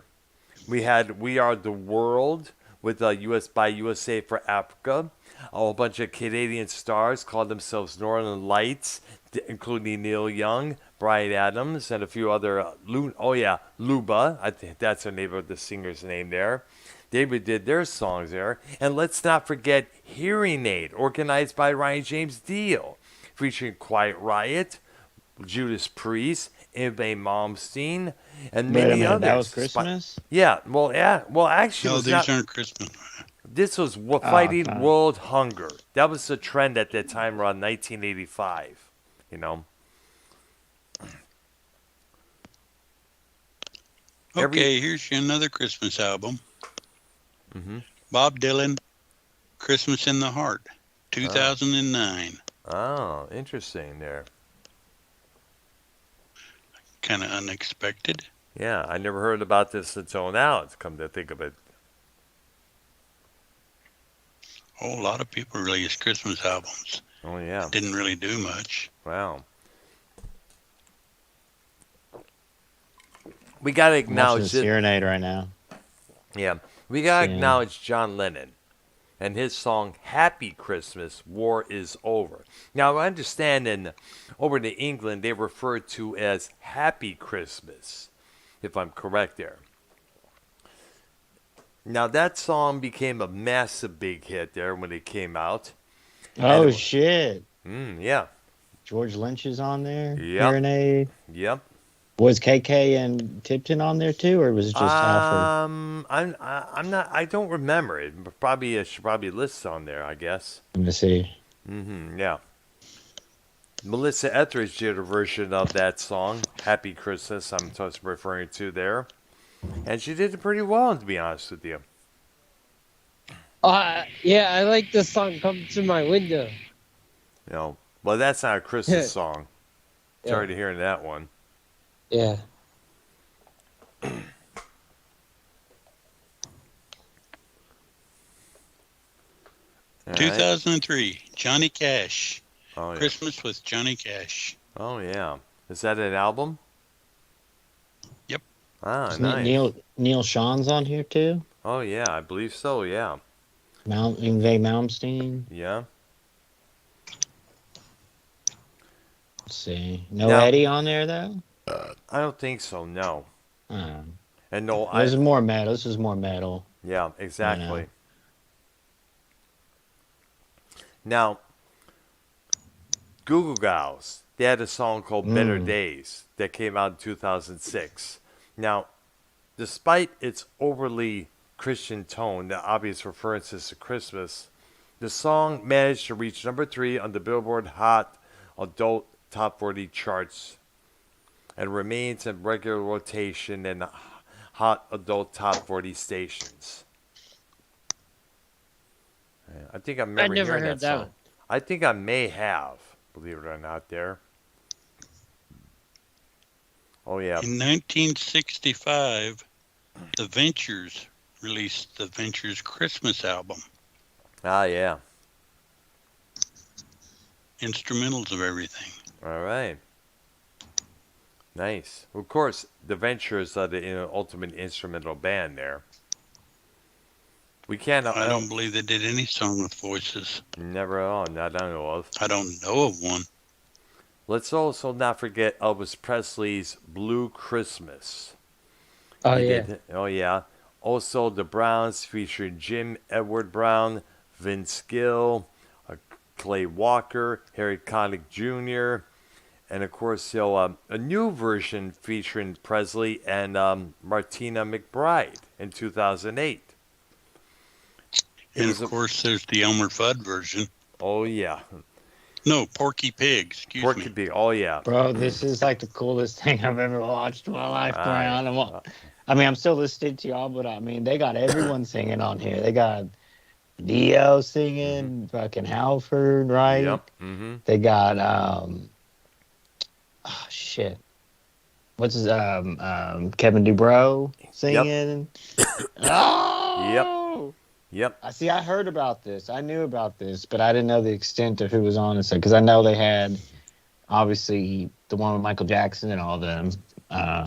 We had We Are the World with US by USA for Africa. A whole bunch of Canadian stars called themselves Northern Lights, including Neil Young, Bryan Adams, and a few other. Luba. I think that's the name of the singer's name there. They did their songs there. And let's not forget Hearing Aid, organized by Ryan James Dio, featuring Quiet Riot, Judas Priest, Yngwie Malmsteen, and many others. That was Christmas? Yeah. Well, actually, No, these aren't Christmas. This was fighting world hunger. That was the trend at that time around 1985. Okay, here's another Christmas album. Mm-hmm. Bob Dylan, Christmas in the Heart, 2009. Oh, interesting there. Kind of unexpected. Yeah, I never heard about this until now. It's come to think of it. A lot of people released Christmas albums. Oh, yeah. Didn't really do much. Wow. We got to acknowledge this Hearing Aid right now. Yeah. We got to acknowledge John Lennon and his song Happy Christmas, War is Over. Now, I understand over in England, they refer to as Happy Christmas, if I'm correct there. Now, that song became a massive big hit there when it came out. Oh, shit. Yeah. George Lynch is on there? Yep. Hearing Aid? Yep. Was KK and Tipton on there too, or was it just Alfred? I'm not. I don't remember it. Probably should probably list on there, I guess. Let me see. Yeah. Melissa Etheridge did a version of that song, "Happy Christmas." I'm just referring to there, and she did it pretty well, to be honest with you. Yeah, I like the song "Come to My Window." Well, that's not a Christmas song. Sorry to hear that one. Yeah. 2003, Johnny Cash. Oh, yeah. Christmas with Johnny Cash. Oh, yeah. Is that an album? Yep. Ah, nice. Neil Sean's on here too? Oh, yeah, I believe so, yeah. Yngwie Malmsteen? Yeah. Let's see. No Eddie on there, though? I don't think so, no. And no, this is more metal. This is more metal. Yeah, exactly. Now, Goo Goo Gals, they had a song called Better Days that came out in 2006. Now, despite its overly Christian tone, the obvious references to Christmas, the song managed to reach number 3 on the Billboard Hot Adult Top 40 charts and remains in regular rotation in Hot Adult Top 40 stations. I think I remember never hearing heard that that song. one. I think I may have, believe it or not, there. Oh, yeah. In 1965, The Ventures released the Ventures Christmas album. Ah, yeah. Instrumentals of everything. All right. Nice. Of course, The Ventures are the ultimate instrumental band there. We can't. I don't believe they did any song with voices. Never on that I know of. I don't know of one. Let's also not forget Elvis Presley's Blue Christmas. Oh, Oh, yeah. Also, the Browns featured Jim Edward Brown, Vince Gill, Clay Walker, Harry Connick Jr., And of course, a new version featuring Presley and Martina McBride in 2008. It And was of course, there's the Elmer Fudd version. oh yeah, No, Porky Pig. Excuse Porky me. Pig. Oh yeah, Bro, this is like the coolest thing I've ever watched in my life, I, Brown. I mean, I'm still listening to y'all, but I mean, they got everyone singing on here. They got Dio mm-hmm. singing, fucking Halford, right? Yep. Mm-hmm. They got oh shit. What's his Kevin Dubrow Yep. singing? Yep. Oh, Yep. I see. I heard about this. I knew about this, but I didn't know the extent of who was on it. Because I know they had obviously the one with Michael Jackson and all them. I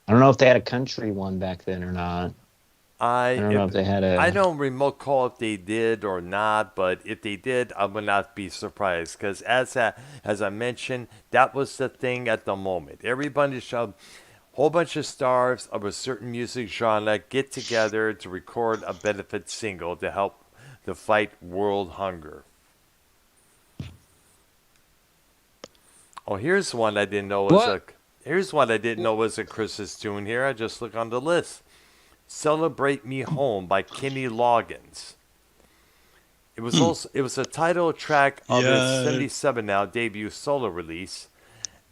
don't know if they had a country one back then or not. I don't know if they had I a. don't remote call if they did or not, but if they did, I would not be surprised because as I mentioned, that was the thing at the moment. Everybody showed whole bunch of stars of a certain music genre get together to record a benefit single to help to fight world hunger. Oh, here's one I didn't know was What? here's one I didn't know was a Christmas tune here. I just look on the list. Celebrate Me Home by Kenny Loggins. It was a title track of his Yeah. 77 now debut solo release,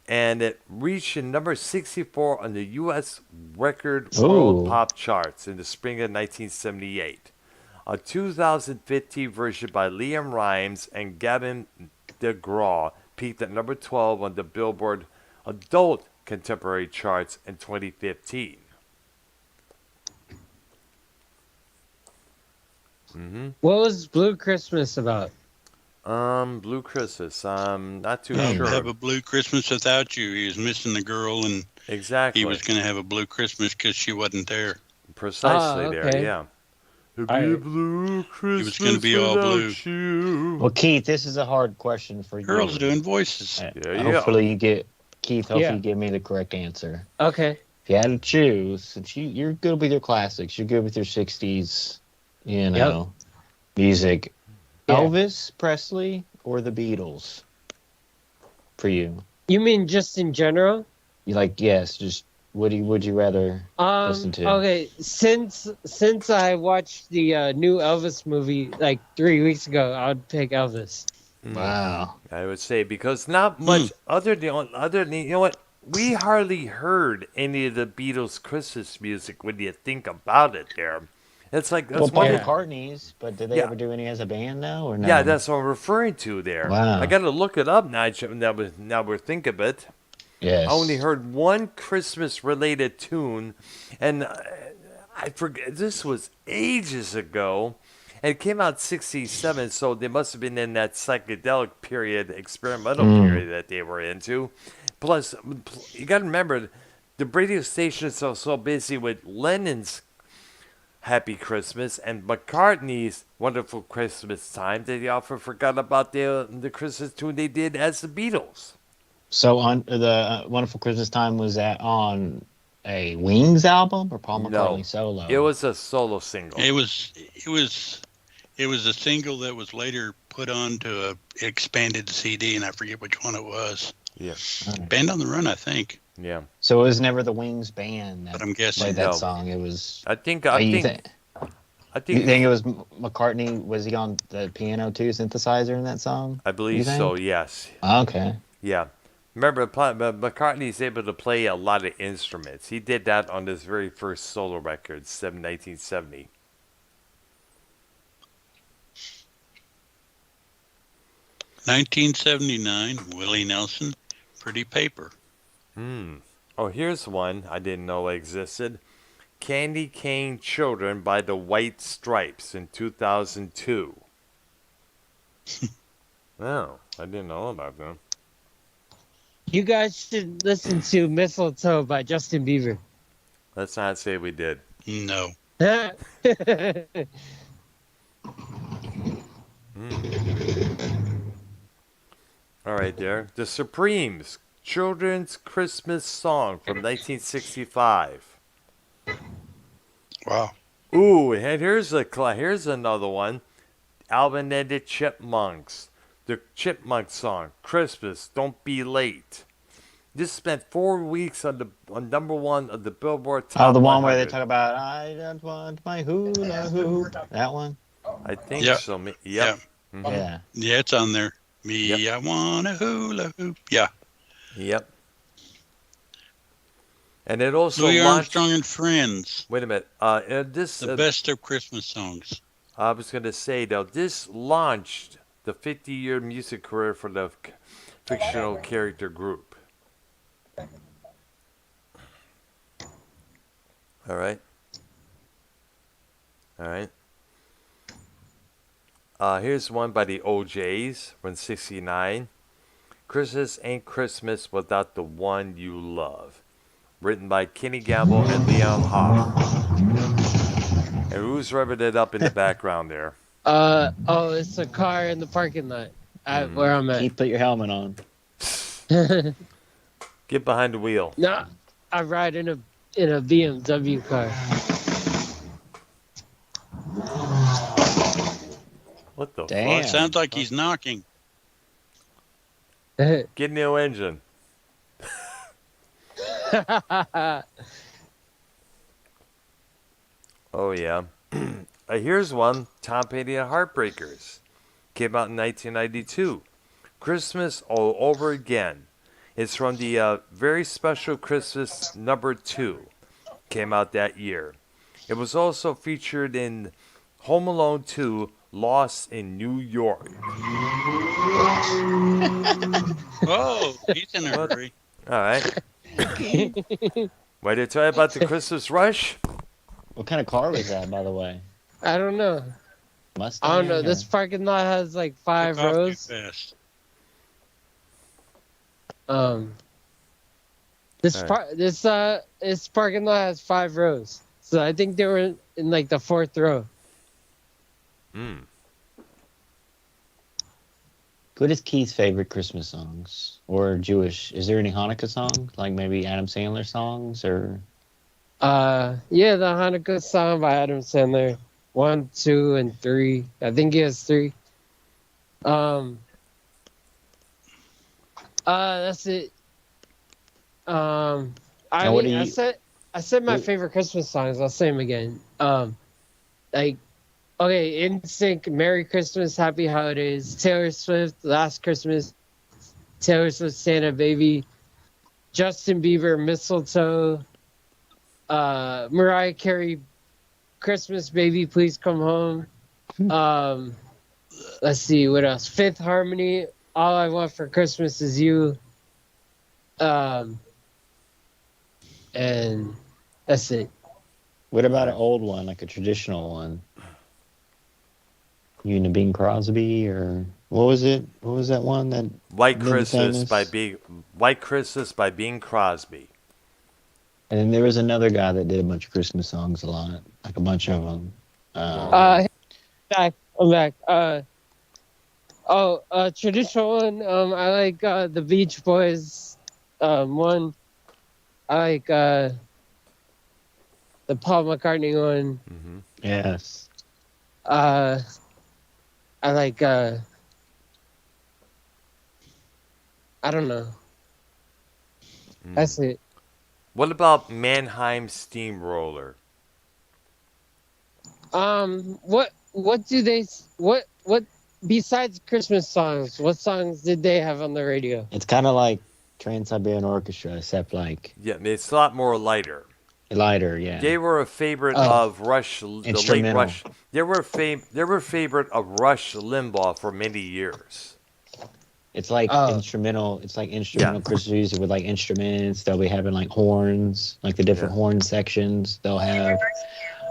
and it reached number 64 on the U.S. Record World Ooh. Pop Charts in the spring of 1978. A 2015 version by Liam Rimes and Gavin DeGraw peaked at number 12 on the Billboard Adult Contemporary charts in 2015. What was Blue Christmas about? Blue Christmas. Not too How to sure. have a blue Christmas without you. He was missing the girl, and Exactly. he was going to have a blue Christmas because she wasn't there. Precisely there, okay. yeah. It'd be All a right. blue Christmas gonna be all blue. without you. Well, Keith, this is a hard question for you. Girls doing voices. Yeah. Hopefully you get Keith. Hopefully Yeah. you give me the correct answer. Okay. If you had to choose, since you're good with your classics, you're good with your '60s, music. Yeah. Elvis Presley or the Beatles? For you, You mean just in general? you like yes. Just would you rather listen to? Okay, since I watched the new Elvis movie like 3 weeks ago, I would pick Elvis. Wow. I would say because not much other than you know what, we hardly heard any of the Beatles Christmas music when you think about it there. It's like that's Well, Paul one Yeah. McCartney's, but did they Yeah. ever do any as a band now or no? yeah, that's what I'm referring to there. Wow. I gotta look it up now now we're thinking of it. Yes. I only heard one Christmas related tune, and I forget this was ages ago. And it came out '67, so they must have been in that psychedelic period, experimental period that they were into. Plus, you got to remember, the radio stations are so busy with Lennon's Happy Christmas and McCartney's Wonderful Christmas Time that they often forgot about the Christmas tune they did as the Beatles. So on the Wonderful Christmas Time, was that on a Wings album or Paul McCartney No. solo? It was a solo single. It was a single that was later put onto a expanded CD, and I forget which one it was. Yeah. Band on the Run, I think. Yeah. So it was never the Wings band that But I'm guessing played that no. song. It was. I think you think think it was McCartney? Was he on the piano too, synthesizer in that song? I you believe think? so. Yes. Okay. Yeah. Remember, McCartney's able to play a lot of instruments. He did that on his very first solo record, 1970. $1979, Willie Nelson, Pretty Paper. Oh, here's one I didn't know existed. Candy Cane Children by the White Stripes in 2002. Oh, I didn't know about them. You guys should listen to Mistletoe by Justin Bieber. Let's not say we did. No. All right, there. The Supremes, Children's Christmas Song from 1965. Wow. Ooh, and here's another one. Alvin and the Chipmunks, the Chipmunk song, Christmas, Don't Be Late. This spent 4 weeks on number one of the Billboard Oh, Top the one where they 100. talk about I don't want my hula hoop. That one. I think Yeah. so. Yep. Yeah. Mhm. Yeah. Yeah, it's on there. Me, Yep. I want a hula hoop. Yeah. Yep. And it also Louis launched. Armstrong and Friends. Wait a minute. This The best of Christmas songs. I was going to say though, this launched the 50-year music career for the fictional character group. All right. All right. Here's one by the OJs from '69. Christmas ain't Christmas without the one you love. Written by Kenny Gamble and Leon Hoff. And who's revving it up in the background there? It's a car in the parking lot at where I'm at. Keith, put your helmet on. Get behind the wheel. No, I ride in a BMW car. What the Damn. Well, it fuck? sounds like he's knocking. Get new engine. Oh, yeah. Here's one. Tom Petty and Heartbreakers. Came out in 1992. Christmas All Over Again. It's from the very special Christmas number 2. Came out that year. It was also featured in Home Alone 2, Lost in New York. Oh, he's in a hurry. All right. Wait, did I tell you about the Christmas rush? What kind of car was that, by the way? I don't know. Mustang? I don't know. or- This parking lot has like 5 Took off too rows. fast. This parking lot has 5 rows. So I think they were in like the 4th row. Mm. What is Keith's favorite Christmas songs? Or Jewish? Is there any Hanukkah songs? Like maybe Adam Sandler songs? Or Yeah, the Hanukkah song by Adam Sandler. 1, 2, and 3. I think he has 3. That's it. I Now, what mean, do I you- said my favorite Christmas songs. I'll say them again. Like, okay, NSYNC, Merry Christmas, Happy Holidays, Taylor Swift, Last Christmas, Taylor Swift, Santa Baby, Justin Bieber, Mistletoe, Mariah Carey, Christmas Baby, Please Come Home. Let's see, what else? Fifth Harmony, All I Want for Christmas Is You. And that's it. what about an old one, like a traditional one? You and the Bing Crosby, or what was it? What was that one that White Really Christmas famous? White Christmas by Bing Crosby. And then there was another guy that did a bunch of Christmas songs a lot, like a bunch of them. I'm back. Traditional one. I like the Beach Boys. One. I like the Paul McCartney one. Mm-hmm. Yes. I like. I don't know. That's it. What about Mannheim Steamroller? What do they? What besides Christmas songs? What songs did they have on the radio? It's kind of like Trans-Siberian Orchestra, except like Yeah, it's a lot more lighter. lighter, yeah. They were a favorite Oh. of Rush, the late Instrumental. Rush. They were a favorite of Rush Limbaugh for many years. It's like Oh. instrumental. It's like instrumental Christmas music with like instruments. They'll be having like horns, like the different horn sections. They'll have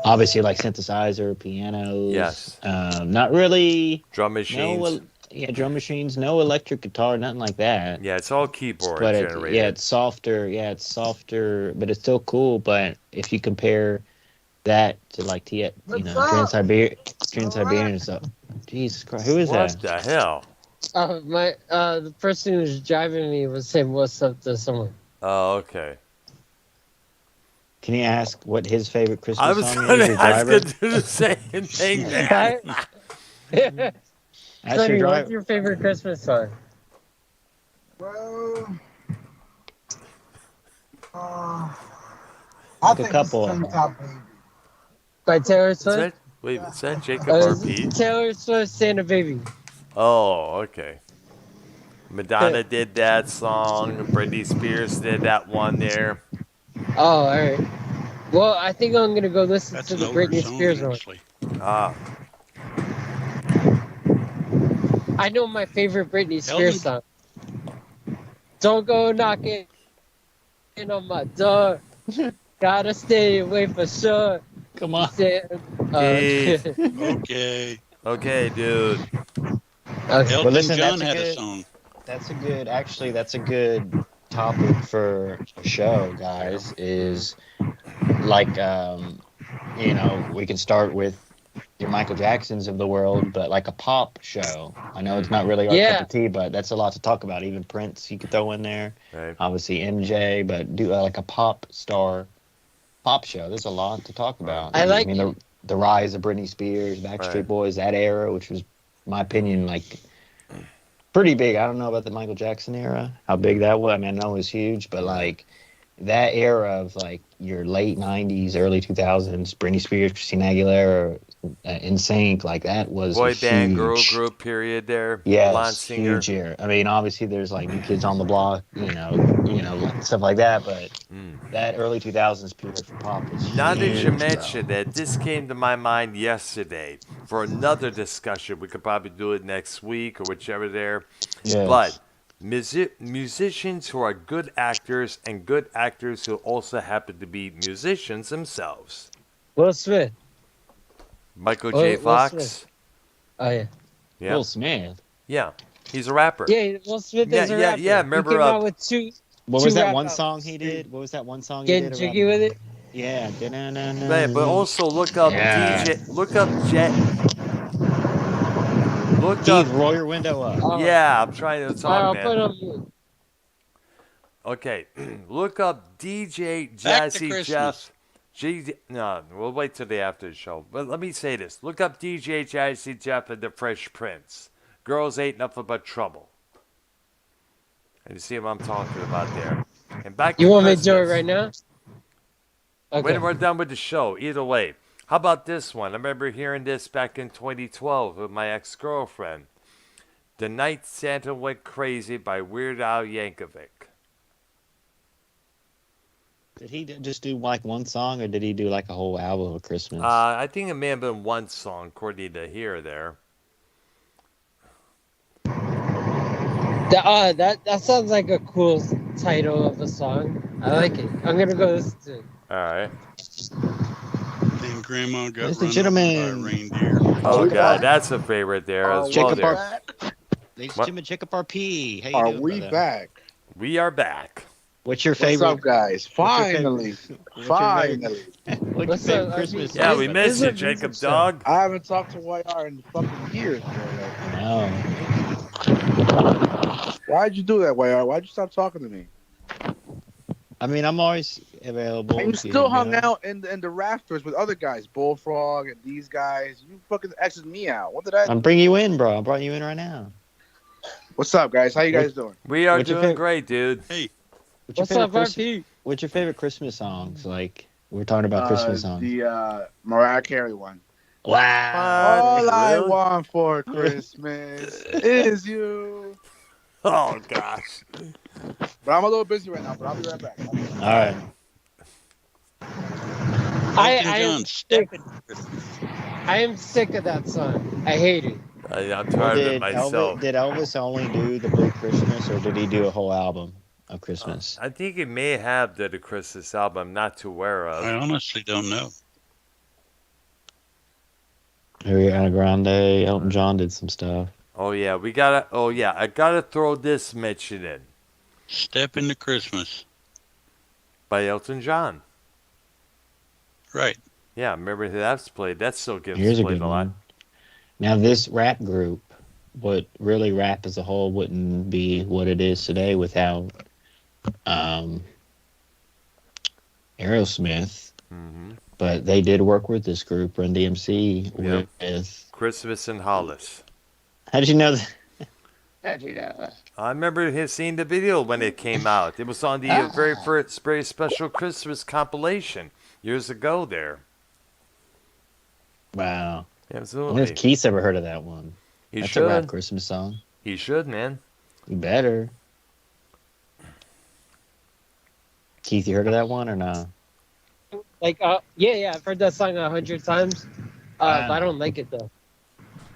obviously like synthesizer, pianos. Yes. Not really. Drum machines. Drum machines. No electric guitar, nothing like that. Yeah, it's all keyboard But generated. it's softer. Yeah, it's softer, but it's still cool. But if you compare that to like Trans-Siberian and stuff, Jesus Christ, who is what that? the hell? The person who was driving me was saying what's up to someone. Oh, okay. Can you ask what his favorite Christmas I was song going is? to Your ask driver? you to do the same thing, man. That's your Sonny, what's drive. your favorite Christmas song? Well, I Like a think it's couple of them. Treetop Baby. By Taylor Is Swift? that wait? Is that Jacob RP? Taylor Swift, Santa Baby. Oh, okay. Madonna did that song. Britney Spears did that one there. Oh, all right. Well, I think I'm gonna go listen That's to an the older Britney song, Spears one. actually. Ah, I know my favorite Britney Elton, Spears song. Don't go knocking on my door. Gotta stay away for sure. Come He on. said, Keith. okay. okay. Okay, dude. Okay. Well, Elton listen, John that's a had a good. song. That's a good. Actually, that's a good topic for a show, guys. Is like, we can start with your Michael Jacksons of the world, but like a pop show. I know it's not really our cup Yeah. of tea, but that's a lot to talk about. Even Prince, you could throw in there. Right. Obviously MJ, but do like a pop star pop show. There's a lot to talk about. I like mean, the rise of Britney Spears, Backstreet Right. Boys, that era, which was, in my opinion, like pretty big. I don't know about the Michael Jackson era, how big that was. I mean, I know it was huge, but like that era of like your late '90s, early 2000s, Britney Spears, Christina Aguilera, NSYNC, like that was a Boy band, girl huge. group period there. Blonde Yes, singer. huge year. I mean, obviously, there's like New Kids on the Block, stuff like that. But that early 2000s period for pop was Now that you huge, mention bro. it, this came to my mind yesterday for another discussion. We could probably do it next week or whichever there. But Yes. musicians who are good actors and good actors who also happen to be musicians themselves. Will Smith. Michael J. Will Fox. Smith. Oh, yeah. Yeah. Will Smith. Yeah. He's a rapper. Yeah, Will Smith Yeah, is a yeah, rapper. yeah, He remember, came out with two What was that rap one albums. song he did? What was that one song he Getting did? jiggy with it? Yeah. Right, but also look up Yeah. DJ. Look up Jet. Look Steve, up. roll your window up. Oh. Yeah, I'm trying to All right, talk, I'll put man. on mute. Okay, look up DJ Back to Jazzy Christmas. Jeff. No, we'll wait till the after the show. But let me say this: look up DJ Jazzy Jeff and the Fresh Prince. Girls ain't nothing but trouble. And you see what I'm talking about there. And back You to want me to Christmas. do it right now? Okay. When we're done with the show, either way. How about this one? I remember hearing this back in 2012 with my ex-girlfriend. The Night Santa Went Crazy by Weird Al Yankovic. Did he just do like one song, or did he do like a whole album of Christmas? I think it may have been one song, according to here there. That sounds like a cool title of a song. I like it. I'm gonna go listen to it. All right. Then Grandma got Ladies run and gentlemen. over by a reindeer. Oh, God, that's a favorite there as Check well up there. Ladies and What? gentlemen, check up our P. How you Are doing, we brother? back? We are back. What's your What's favorite? up, guys? What's your Finally, favorite- what's your finally. What's What's your up, favorite Christmas? Yeah, song, we brother? missed This you, is a Jacob music show. Dog. I haven't talked to YR in fucking years, bro. No. Why'd you do that, YR? Why'd you stop talking to me? I mean, I'm always available. And you if still hung know. out in the rafters with other guys, Bullfrog and these guys. You fucking X'd me out. What did I do? I'm bringing you in, bro. I brought you in right now. What's up, guys? How you guys doing? We are What's your doing favorite- great, dude. What's your What's favorite up, RP? What's your favorite Christmas songs? Like, we're talking about Christmas songs. The Mariah Carey one. Wow. All I really? want for Christmas is you. Oh, gosh. But I'm a little busy right now, but I'll be right back. All right. Elton John, am Step sick. I am sick of that song. I hate it. I'm tired of it myself. Did Elvis only do the Blue Christmas, or did he do a whole album of Christmas? I think he may have did a Christmas album I'm not too aware of. I honestly don't know. Ariana Grande, Elton John did some stuff. Oh, yeah, I gotta throw this mention in Step into Christmas. by Elton John. Right. Yeah, remember that's played. That still gets Here's a played good a lot. one. Now, this rap group, what really rap as a whole wouldn't be what it is today without Aerosmith. Hmm. But they did work with this group, Run DMC, Yep. with Christmas in Hollis. How'd you know that? How'd you know that? I remember seeing the video when it came out. It was on the very Ah, first, very special Christmas compilation years ago there. wow. I wonder if Absolutely. Keith's ever heard of that one. He That's a rap should. Christmas song. He should, man. You better. Keith, you heard of that one or not? Like, yeah, I've heard that song 100 times. But I don't like it though.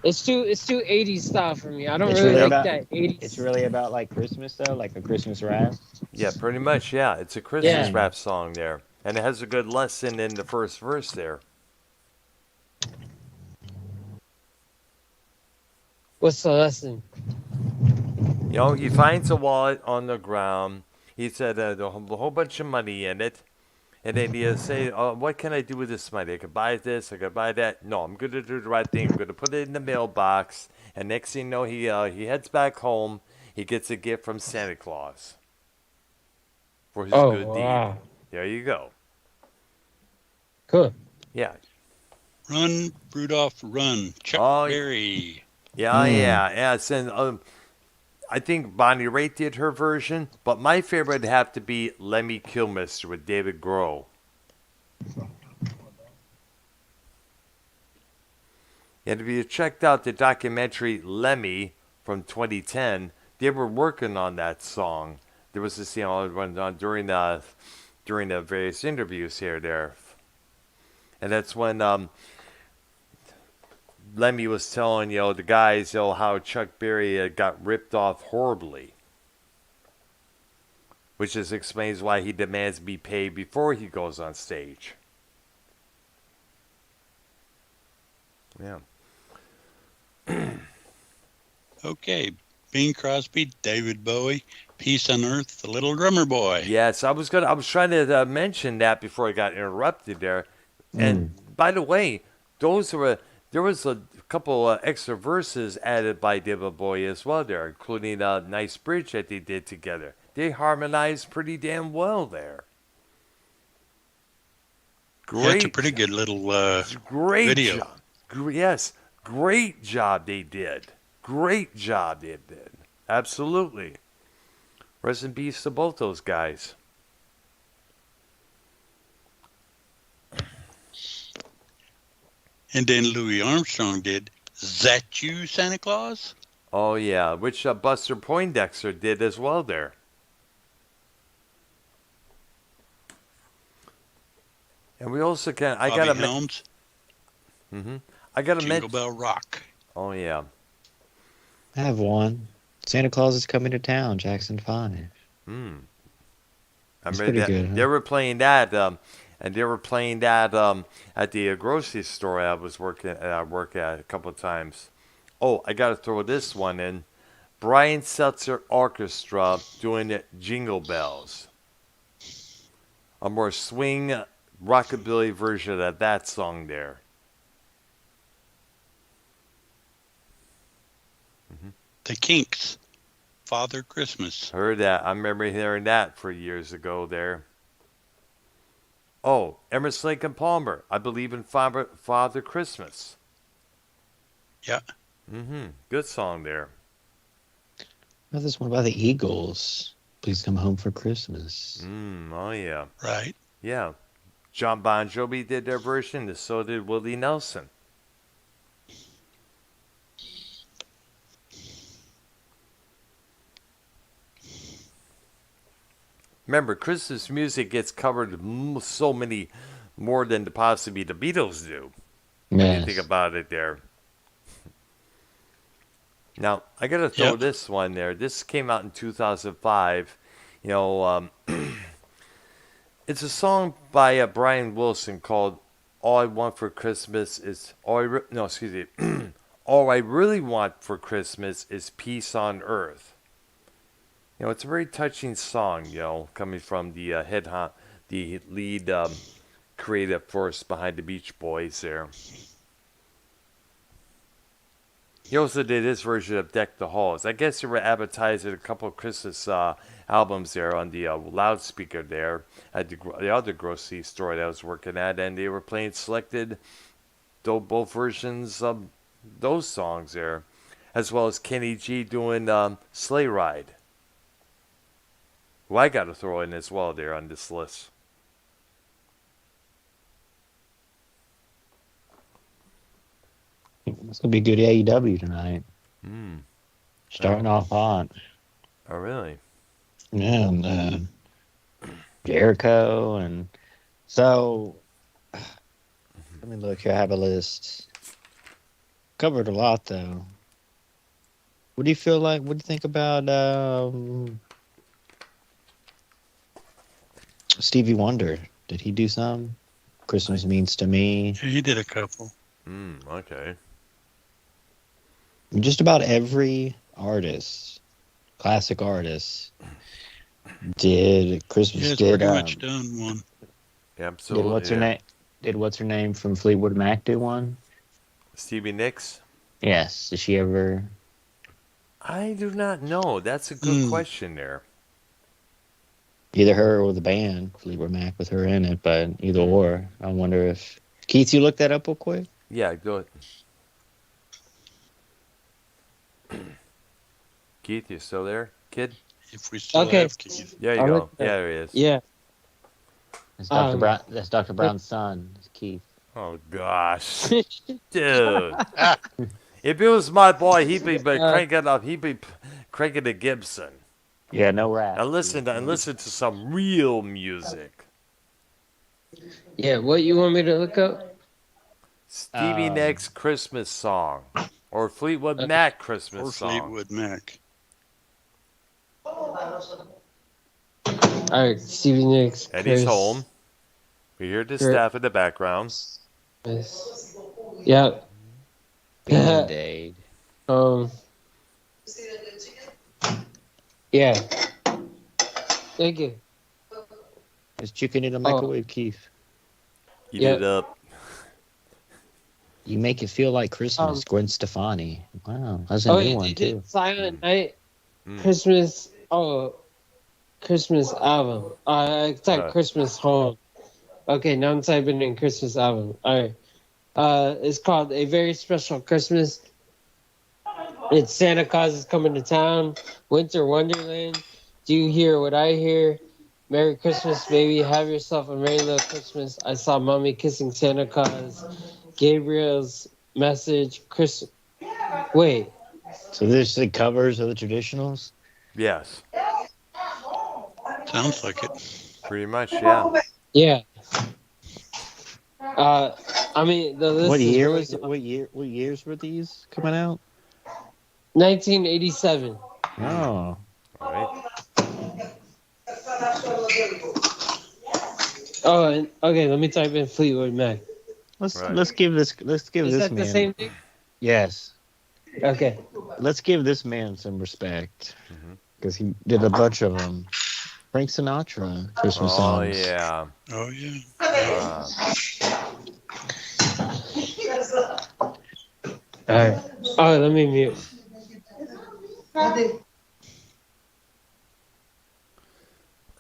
It's too 80s style for me. I don't It's really really like about. that 80s. It's really about like Christmas though, like a Christmas rap. Yeah, pretty much. Yeah, it's a Christmas Yeah. rap song there, and it has a good lesson in the first verse there. What's the lesson? You know, he finds a wallet on the ground. He said a whole bunch of money in it. And then he say, what can I do with this money? I could buy this, I could buy that. No, I'm going to do the right thing. I'm going to put it in the mailbox. And next thing you know, he heads back home. He gets a gift from Santa Claus for his good Wow. deed. There you go. Cool. Yeah. Run, Rudolph, run. Chuck Oh, Berry. Yeah, yeah. And I think Bonnie Raitt did her version, but my favorite would have to be Lemmy Kilmister with David Grohl. And if you checked out the documentary Lemmy from 2010, they were working on that song. There was this, during the various interviews here there, and that's when Lemmy was telling the guys how Chuck Berry got ripped off horribly, which just explains why he demands to be paid before he goes on stage. Yeah. Okay. Bing Crosby, David Bowie, Peace on Earth, The Little Drummer Boy. Yes, I was trying to mention that before I got interrupted there. And by the way, there was a couple extra verses added by David Bowie as well there, including a nice bridge that they did together. They harmonized pretty damn well there. Yeah, it's a pretty good little Great video. job. Yes, great job they did. Great job they did. Absolutely. Rest in peace to both those guys. And then Louis Armstrong did "Is That You, Santa Claus?" Oh yeah, which Buster Poindexter did as well there. And we also can. I Bobby gotta. Helms, I gotta Jingle mention. Bell Rock. Oh yeah. I have one. Santa Claus is coming to town, Jackson 5. I That's remember pretty that good, huh? they were playing that, and they were playing that at the grocery store I was work at a couple of times. Oh, I gotta throw this one in. Brian Setzer Orchestra doing it Jingle Bells. A more swing rockabilly version of that song there. The Kinks, Father Christmas. Heard that. I remember hearing that for years ago there. Oh, Emerson Lake and Palmer. I believe in Father Christmas. Yeah. Good song there. Well, this one by the Eagles. Please come home for Christmas. Oh yeah. Right. Yeah. John Bon Jovi did their version, and so did Willie Nelson. Remember, Christmas music gets covered so many more than possibly the Beatles do. When you think Yes. about it there. Now, I got to throw Yep. this one there. This came out in 2005. You know, it's a song by Brian Wilson called "All I Want for Christmas Is no, excuse me, All I Really Want for Christmas Is Peace on Earth." You know, it's a very touching song. You know, coming from the the lead creative force behind the Beach Boys there. He also did his version of "Deck the Halls." I guess they were advertising a couple of Christmas albums there on the loudspeaker there at the other grocery store that I was working at, and they were playing selected both versions of those songs there. as well as Kenny G doing Sleigh Ride. Who I got to throw in as well there on this list. It's gonna be good AEW tonight. Starting off hot. Oh, really? Yeah, and Jericho, and so let me look here. I have a list. Covered a lot though. What do you feel like? What do you think about Stevie Wonder? Did he do some? Christmas Means to Me. He did a couple. Okay. Just about every artist, classic artist, did Christmas. He has did pretty much done one. Absolutely. Did what's her name from Fleetwood Mac do one? Stevie Nicks? Yes. Did she ever? I do not know. That's a good question there. Either her or the band Fleetwood Mac with her in it, but either or. I wonder if Keith, you look that up real quick. Yeah, go ahead. Keith, you still there, kid? If we still have Keith. There you go. Yeah, there he is. Yeah. That's Dr. Brown. That's Dr. Brown's son, it's Keith. Oh gosh, dude! If it was my boy, he'd be cranking up. He'd be cranking a Gibson. Yeah, no rap. And listen to some real music. Yeah, what you want me to look up? Stevie Nicks Christmas song, or Fleetwood Mac Christmas Or song. Fleetwood Mac. Alright, Stevie Nicks. Eddie's home. We hear the staff in the background. Yep. Band-Aid. Yeah. Thank you. Is chicken in a microwave, Keith? Eat it up. You make it feel like Christmas. Gwen Stefani. Wow, that's a new one too. Silent Night, Christmas. Christmas album. I typed Christmas home. Okay, now I'm typing in Christmas album. All right. It's called A Very Special Christmas. It's Santa Claus is Coming to Town. Winter Wonderland. Do you hear what I hear? Merry Christmas, baby. Have yourself a merry little Christmas. I saw Mommy kissing Santa Claus. Gabriel's message. Wait. So this is the covers of the traditionals? Yes. Sounds like it. Pretty much, yeah. Yeah. I mean, the list What year really was it? What years were these coming out? 1987. Oh. All right. Oh, and, okay. Let me type in Fleetwood Mac. Let's give this Is man. that the same thing? Yes. Okay. Let's give this man some respect because he did a bunch of them. Frank Sinatra Christmas songs. Yeah. Oh, yeah. All right. Oh, let me mute.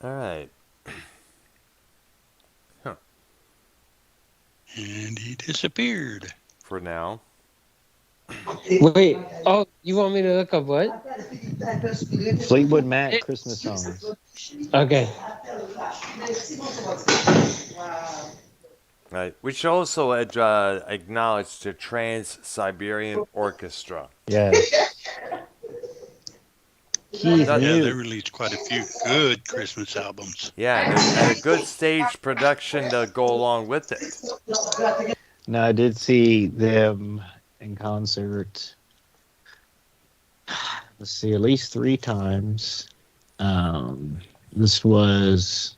All right. And he disappeared. For now. Wait. Oh, you want me to look up what? Fleetwood Mac Christmas songs. Okay. Right. We should also acknowledge the Trans-Siberian Orchestra. Yeah. Yeah, they released quite a few good Christmas albums. Yeah, and a good stage production to go along with it. No, I did see them in concert. Let's see, at least 3 times. This was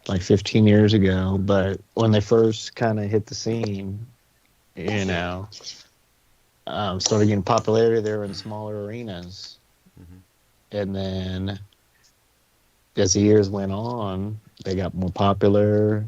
like 15 years ago, but when they first kind of hit the scene, started getting popularity, they were in smaller arenas. And then as the years went on, they got more popular,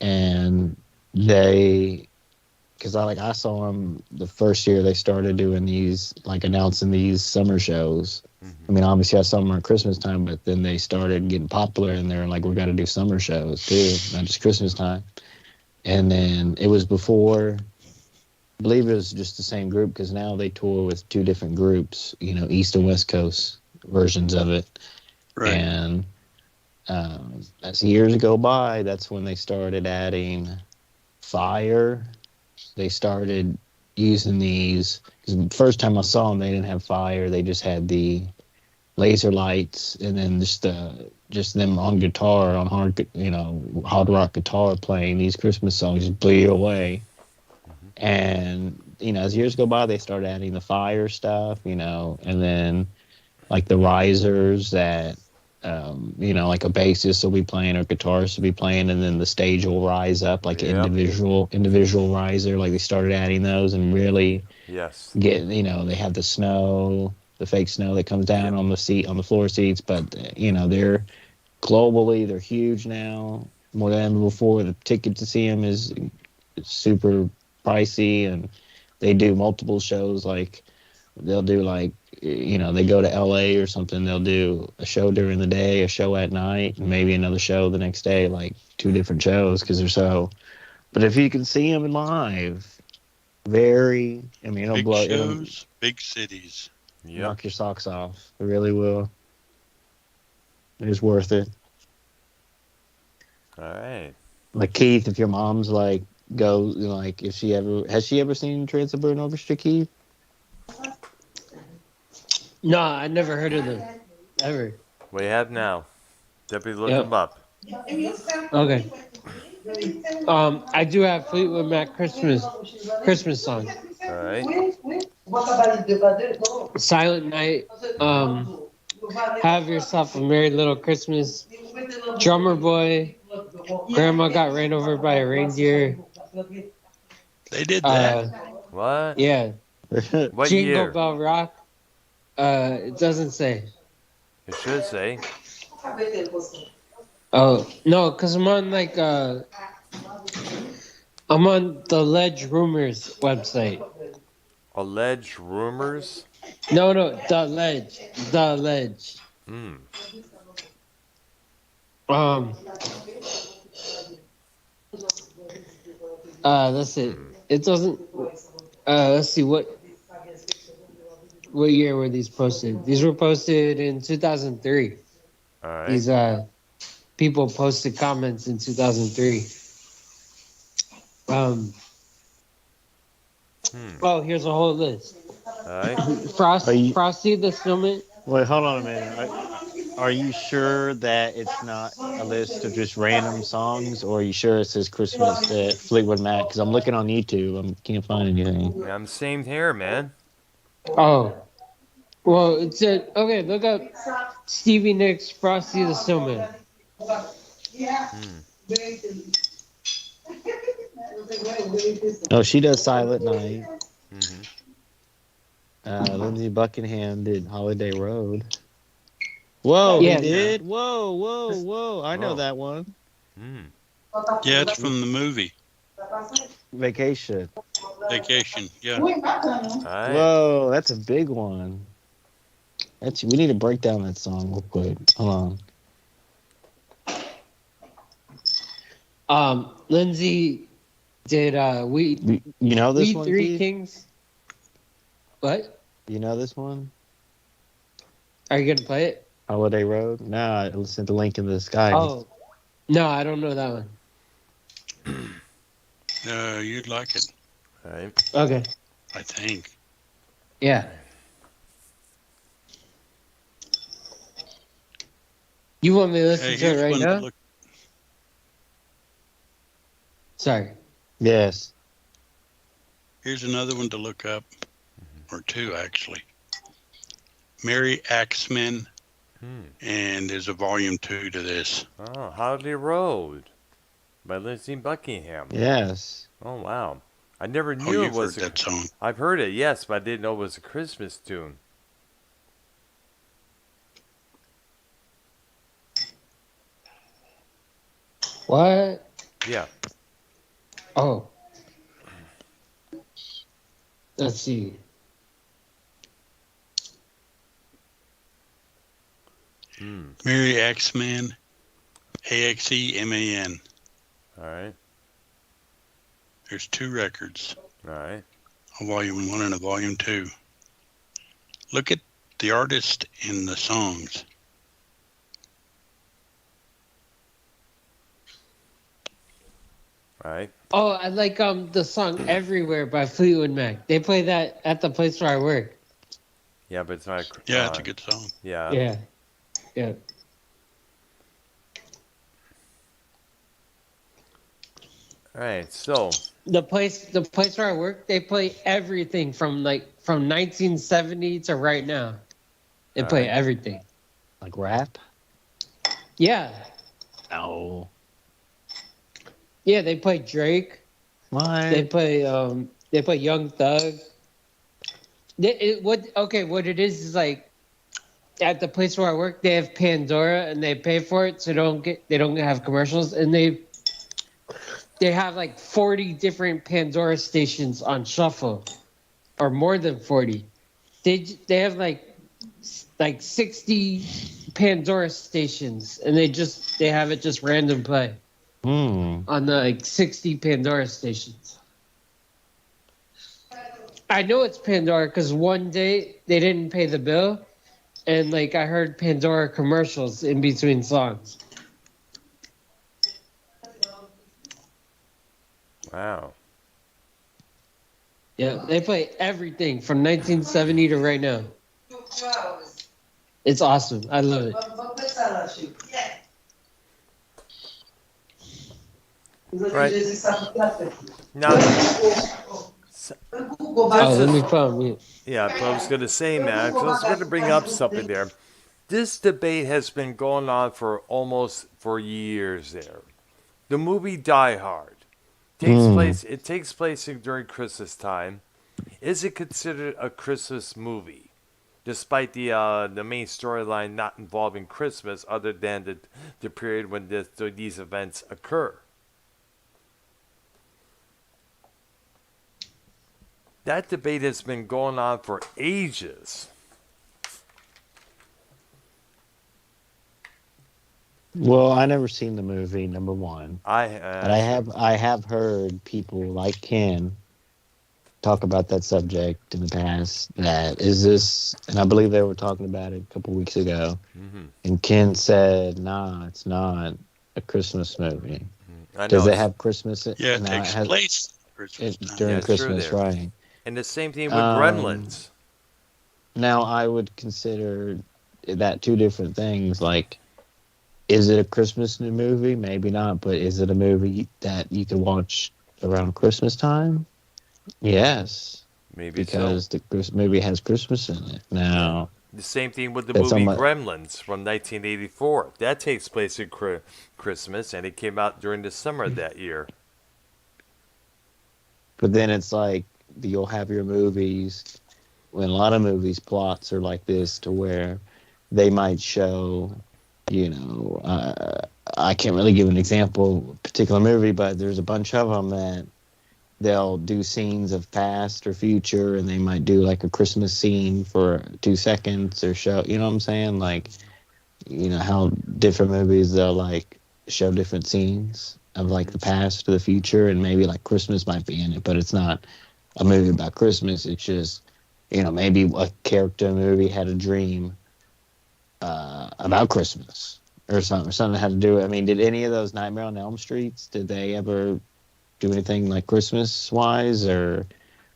and because I saw them the first year they started doing these, like announcing these summer shows. I mean, obviously I saw them at Christmas time, but then they started getting popular, and they're like, we got to do summer shows too, not just Christmas time. And then it was before I believe it was just the same group because now they tour with two different groups, East and West Coast versions of it. Right. And as years go by, that's when they started adding fire. They started using these because the first time I saw them, they didn't have fire. They just had the laser lights, and then just them on guitar, on hard rock guitar playing these Christmas songs, just blew you away. And as years go by, they started adding the fire stuff, and then like the risers that like a bassist will be playing or guitarist will be playing, and then the stage will rise up like an Yep. individual riser. Like they started adding those and really Yes. they have the fake snow that comes down Yep. on the floor seats, but they're globally, they're huge now, more than ever before. The ticket to see them is super pricey, and they do multiple shows. Like they'll do they go to LA or something, they'll do a show during the day, a show at night, and maybe another show the next day, like two different shows because they're so. But if you can see them live, Big shows, big cities. Yep. knock your socks off. It really will. It's worth it. All right. Like Keith, if your mom's if she ever seen Trans-Siberian Orchestra, Keith? No, I never heard of them. Ever. We have now. Definitely look Yep. them up. Okay. I do have Fleetwood Mac Christmas song. All right. Silent Night. Have Yourself a Merry Little Christmas. Drummer Boy. Grandma Got Ran Over by a Reindeer. They did that. What? Yeah. What Jingle year? Bell Rock. It doesn't say. It should say. Oh no, cause I'm on I'm on the Ledge Rumors website. Alleged rumors. No, the Ledge. Hmm. That's it. It doesn't. Let's see what year were these posted? These were posted in 2003. All right. These people posted comments in 2003. Oh, here's a whole list. All right. Frosty the Snowman. Wait, hold on a minute. Are you sure that it's not a list of just random songs, or are you sure it says Christmas at Fleetwood Mac? Because I'm looking on YouTube, I can't find anything. I'm same here, man. Oh, well, it said okay. Look up Stevie Nicks, Frosty the Snowman. Oh, she does Silent Night. Mm-hmm. Lindsey Buckingham did Holiday Road. Whoa, Yeah. he did? Whoa. I know that one. Hmm. Yeah, it's from the movie Vacation. Yeah. All right. Whoa, that's a big one. We need to break down that song real quick. Hold on. Lindsay did we you know this one, Three Keith? Kings. What? You know this one? Are you gonna play it? Holiday Road? No, I sent the link in the sky. Oh, no, I don't know that one. You'd like it, All right. Okay. I think. Yeah. You want me to listen to here's it right one to now? look- Sorry. Yes. Here's another one to look up, or two actually. Mary Axman, and there's a volume 2 to this. Oh, Holiday Road by Lindsey Buckingham. Yes. Oh, wow. I never knew it was heard that song. I've heard it, yes, but I didn't know it was a Christmas tune. What? Yeah. Oh. Let's see. Mary Axman, Axeman. All right. There's 2 records. All right. a volume 1 and a volume 2. Look at the artist in the songs. Right. Oh, I like the song "Everywhere" by Fleetwood Mac. They play that at the place where I work. Yeah, but it's not. Yeah, it's a good song. Yeah. Yeah, yeah. All right. So The place where I work, they play everything from 1970 to right now. They play Alright. everything. Like rap? Yeah, No. yeah. They play Drake. What? They play Young Thug. What it is like at the place where I work, they have Pandora and they pay for it, so they don't have commercials, and they have like 40 different Pandora stations on shuffle, or more than 40. They have like 60 Pandora stations, and they have it just random play on the 60 Pandora stations. I know it's Pandora because one day they didn't pay the bill, and I heard Pandora commercials in between songs. wow. Yeah, they play everything from 1970 to right now. It's awesome. I love it. Right. Now, Let me put on mute. yeah, but I was going to say, man, I was going to bring up something there. This debate has been going on for years there. The movie Die Hard takes place during Christmas time. Is it considered a Christmas movie? Despite the main storyline not involving Christmas other than the period when these events occur. That debate has been going on for ages. Well, I never seen the movie, number one. But I have heard people like Ken talk about that subject in the past. That is this, and I believe they were talking about it a couple weeks ago. Mm-hmm. And Ken said, "Nah, it's not a Christmas movie. Does it have Christmas? Yeah, it takes place during Christmas, right?" And the same thing with Gremlins. Now, I would consider that two different things. Like, is it a Christmas movie? Maybe not, but is it a movie that you can watch around Christmas time? Yes. Maybe because the movie has Christmas in it. Now, the same thing with the movie Gremlins from 1984. That takes place at Christmas, and it came out during the summer that year. But then it's like, you'll have your movies, when a lot of movies plots are like this, to where they might show, I can't really give an example, particular movie, but there's a bunch of them that they'll do scenes of past or future, and they might do like a Christmas scene for 2 seconds or show, you know what I'm saying? Like, how different movies, they'll like show different scenes of like the past or the future, and maybe like Christmas might be in it, but it's not a movie about Christmas. It's just, maybe a character in the movie had a dream about Christmas or something had to do with, did any of those Nightmare on Elm Streets, did they ever do anything like Christmas wise, or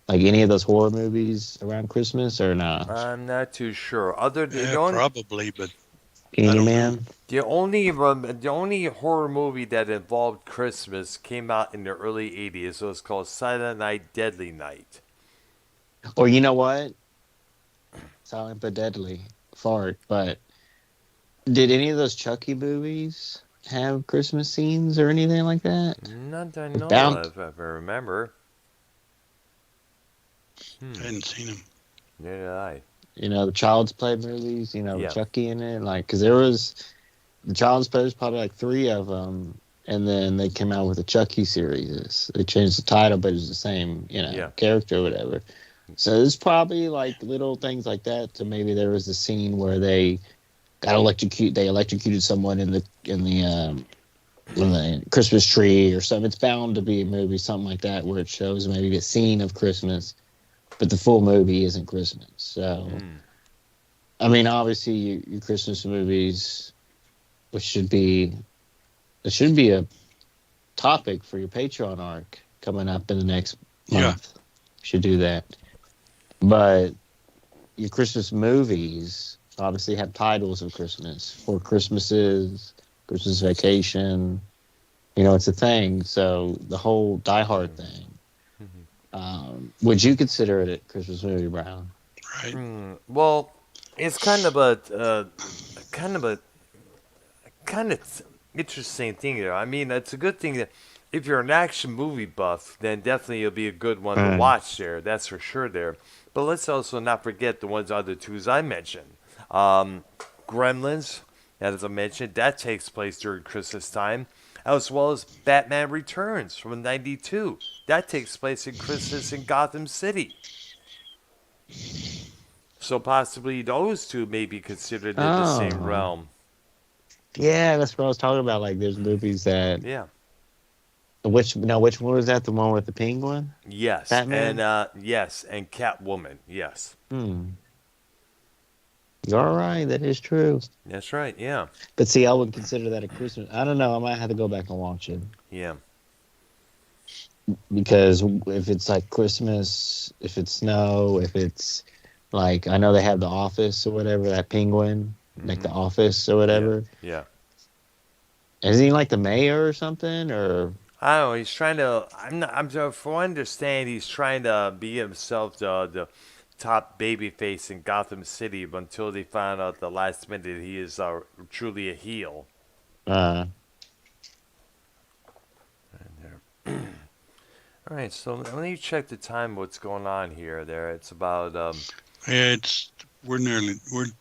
like any of those horror movies around Christmas, or not? I'm not too sure. Probably, but Candyman. The only horror movie that involved Christmas came out in the early 80s. It was called Silent Night, Deadly Night. Or you know what? Silent but Deadly. Fart. But did any of those Chucky movies have Christmas scenes or anything like that? Not that I know of, if I remember. I hadn't seen them. Neither did I. The Child's Play movies, with Chucky in it. Like, because there was the Child's Play, was probably like 3 of them, and then they came out with the Chucky series. They changed the title, but it was the same, character or whatever. So there's probably like little things like that. So maybe there was a scene where they got electrocuted. They electrocuted someone in the Christmas tree or something. It's bound to be a movie, something like that, where it shows maybe a scene of Christmas. but the full movie isn't Christmas. So, I mean, obviously, your Christmas movies, which should be a topic for your Patreon arc coming up in the next month. Should do that. But your Christmas movies obviously have titles of Christmas. Four Christmases, Christmas Vacation. You know, it's a thing. So the whole Die Hard thing. Would you consider it a Christmas movie, Brown? Right. Well, it's kind of a interesting thing there. I mean, it's a good thing that if you're an action movie buff, then definitely it'll be a good one to watch there. That's for sure there. But let's also not forget the other twos I mentioned. Gremlins, as I mentioned, that takes place during Christmas time, as well as Batman Returns from '92. That takes place in Christmas in Gotham City. So possibly those two may be considered in the same realm. Yeah, that's what I was talking about. Like, there's movies that. Yeah. Which one was that? The one with the penguin? Yes. Batman? And yes, and Catwoman. Yes. You're all right. That is true. That's right. Yeah. But see, I would consider that a Christmas. I don't know. I might have to go back and watch it. Yeah. Because if it's like Christmas, if it's snow, if it's like, I know they have The Office or whatever, that penguin, like The Office or whatever. Yeah. Is he like the mayor or something? Or I don't know. He's trying to. From what I understand, he's trying to be himself the top babyface in Gotham City. But until they found out the last minute he is truly a heel. All right, so let me check the time. What's going on here? There, it's about. Yeah, we're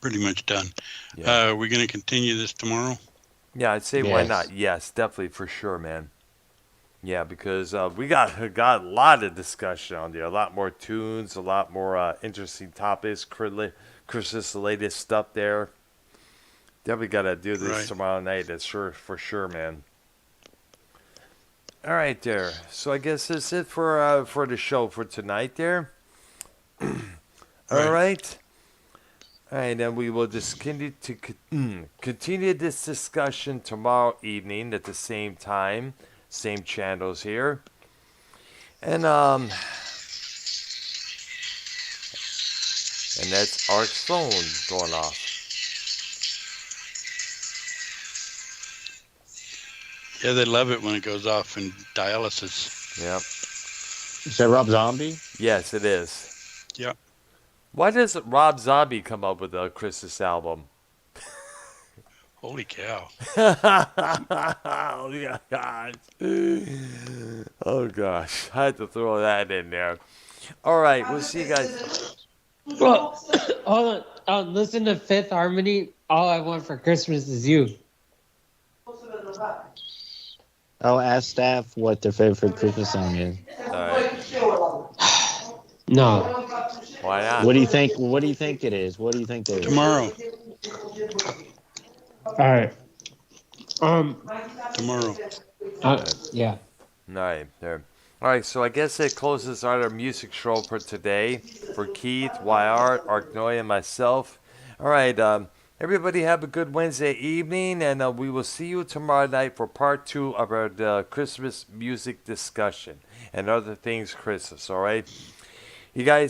pretty much done. Yeah. We're going to continue this tomorrow. Yeah, I'd say why not? Yes, definitely for sure, man. Yeah, because we got a lot of discussion on there, a lot more tunes, a lot more interesting topics, Christmas latest stuff there. Definitely got to do this tomorrow night. That's for sure, man. All right, there. So I guess that's it for the show for tonight, there. All right. All right, then we will just continue this discussion tomorrow evening at the same time, same channels here, and that's Ark's phone going off. Yeah, they love it when it goes off in dialysis. Yep. Is that Rob Zombie? Yes, it is. Yep. Why does Rob Zombie come up with a Christmas album? Holy cow. Oh, yeah, God. Oh, gosh. I had to throw that in there. All right. We'll see you guys. Well, hold on. Listen to Fifth Harmony. All I Want for Christmas Is You. Oh, ask staff what their favorite Christmas song is. All right. No. Why not? What do you think? What do you think it is? What do you think they Tomorrow. All right. Tomorrow. Yeah. All right. There. All right. So I guess it closes our music show for today. For Keith, YR, Arknolia, and myself. All right. Everybody have a good Wednesday evening, and we will see you tomorrow night for part 2 of our Christmas music discussion and other things Christmas, all right? You guys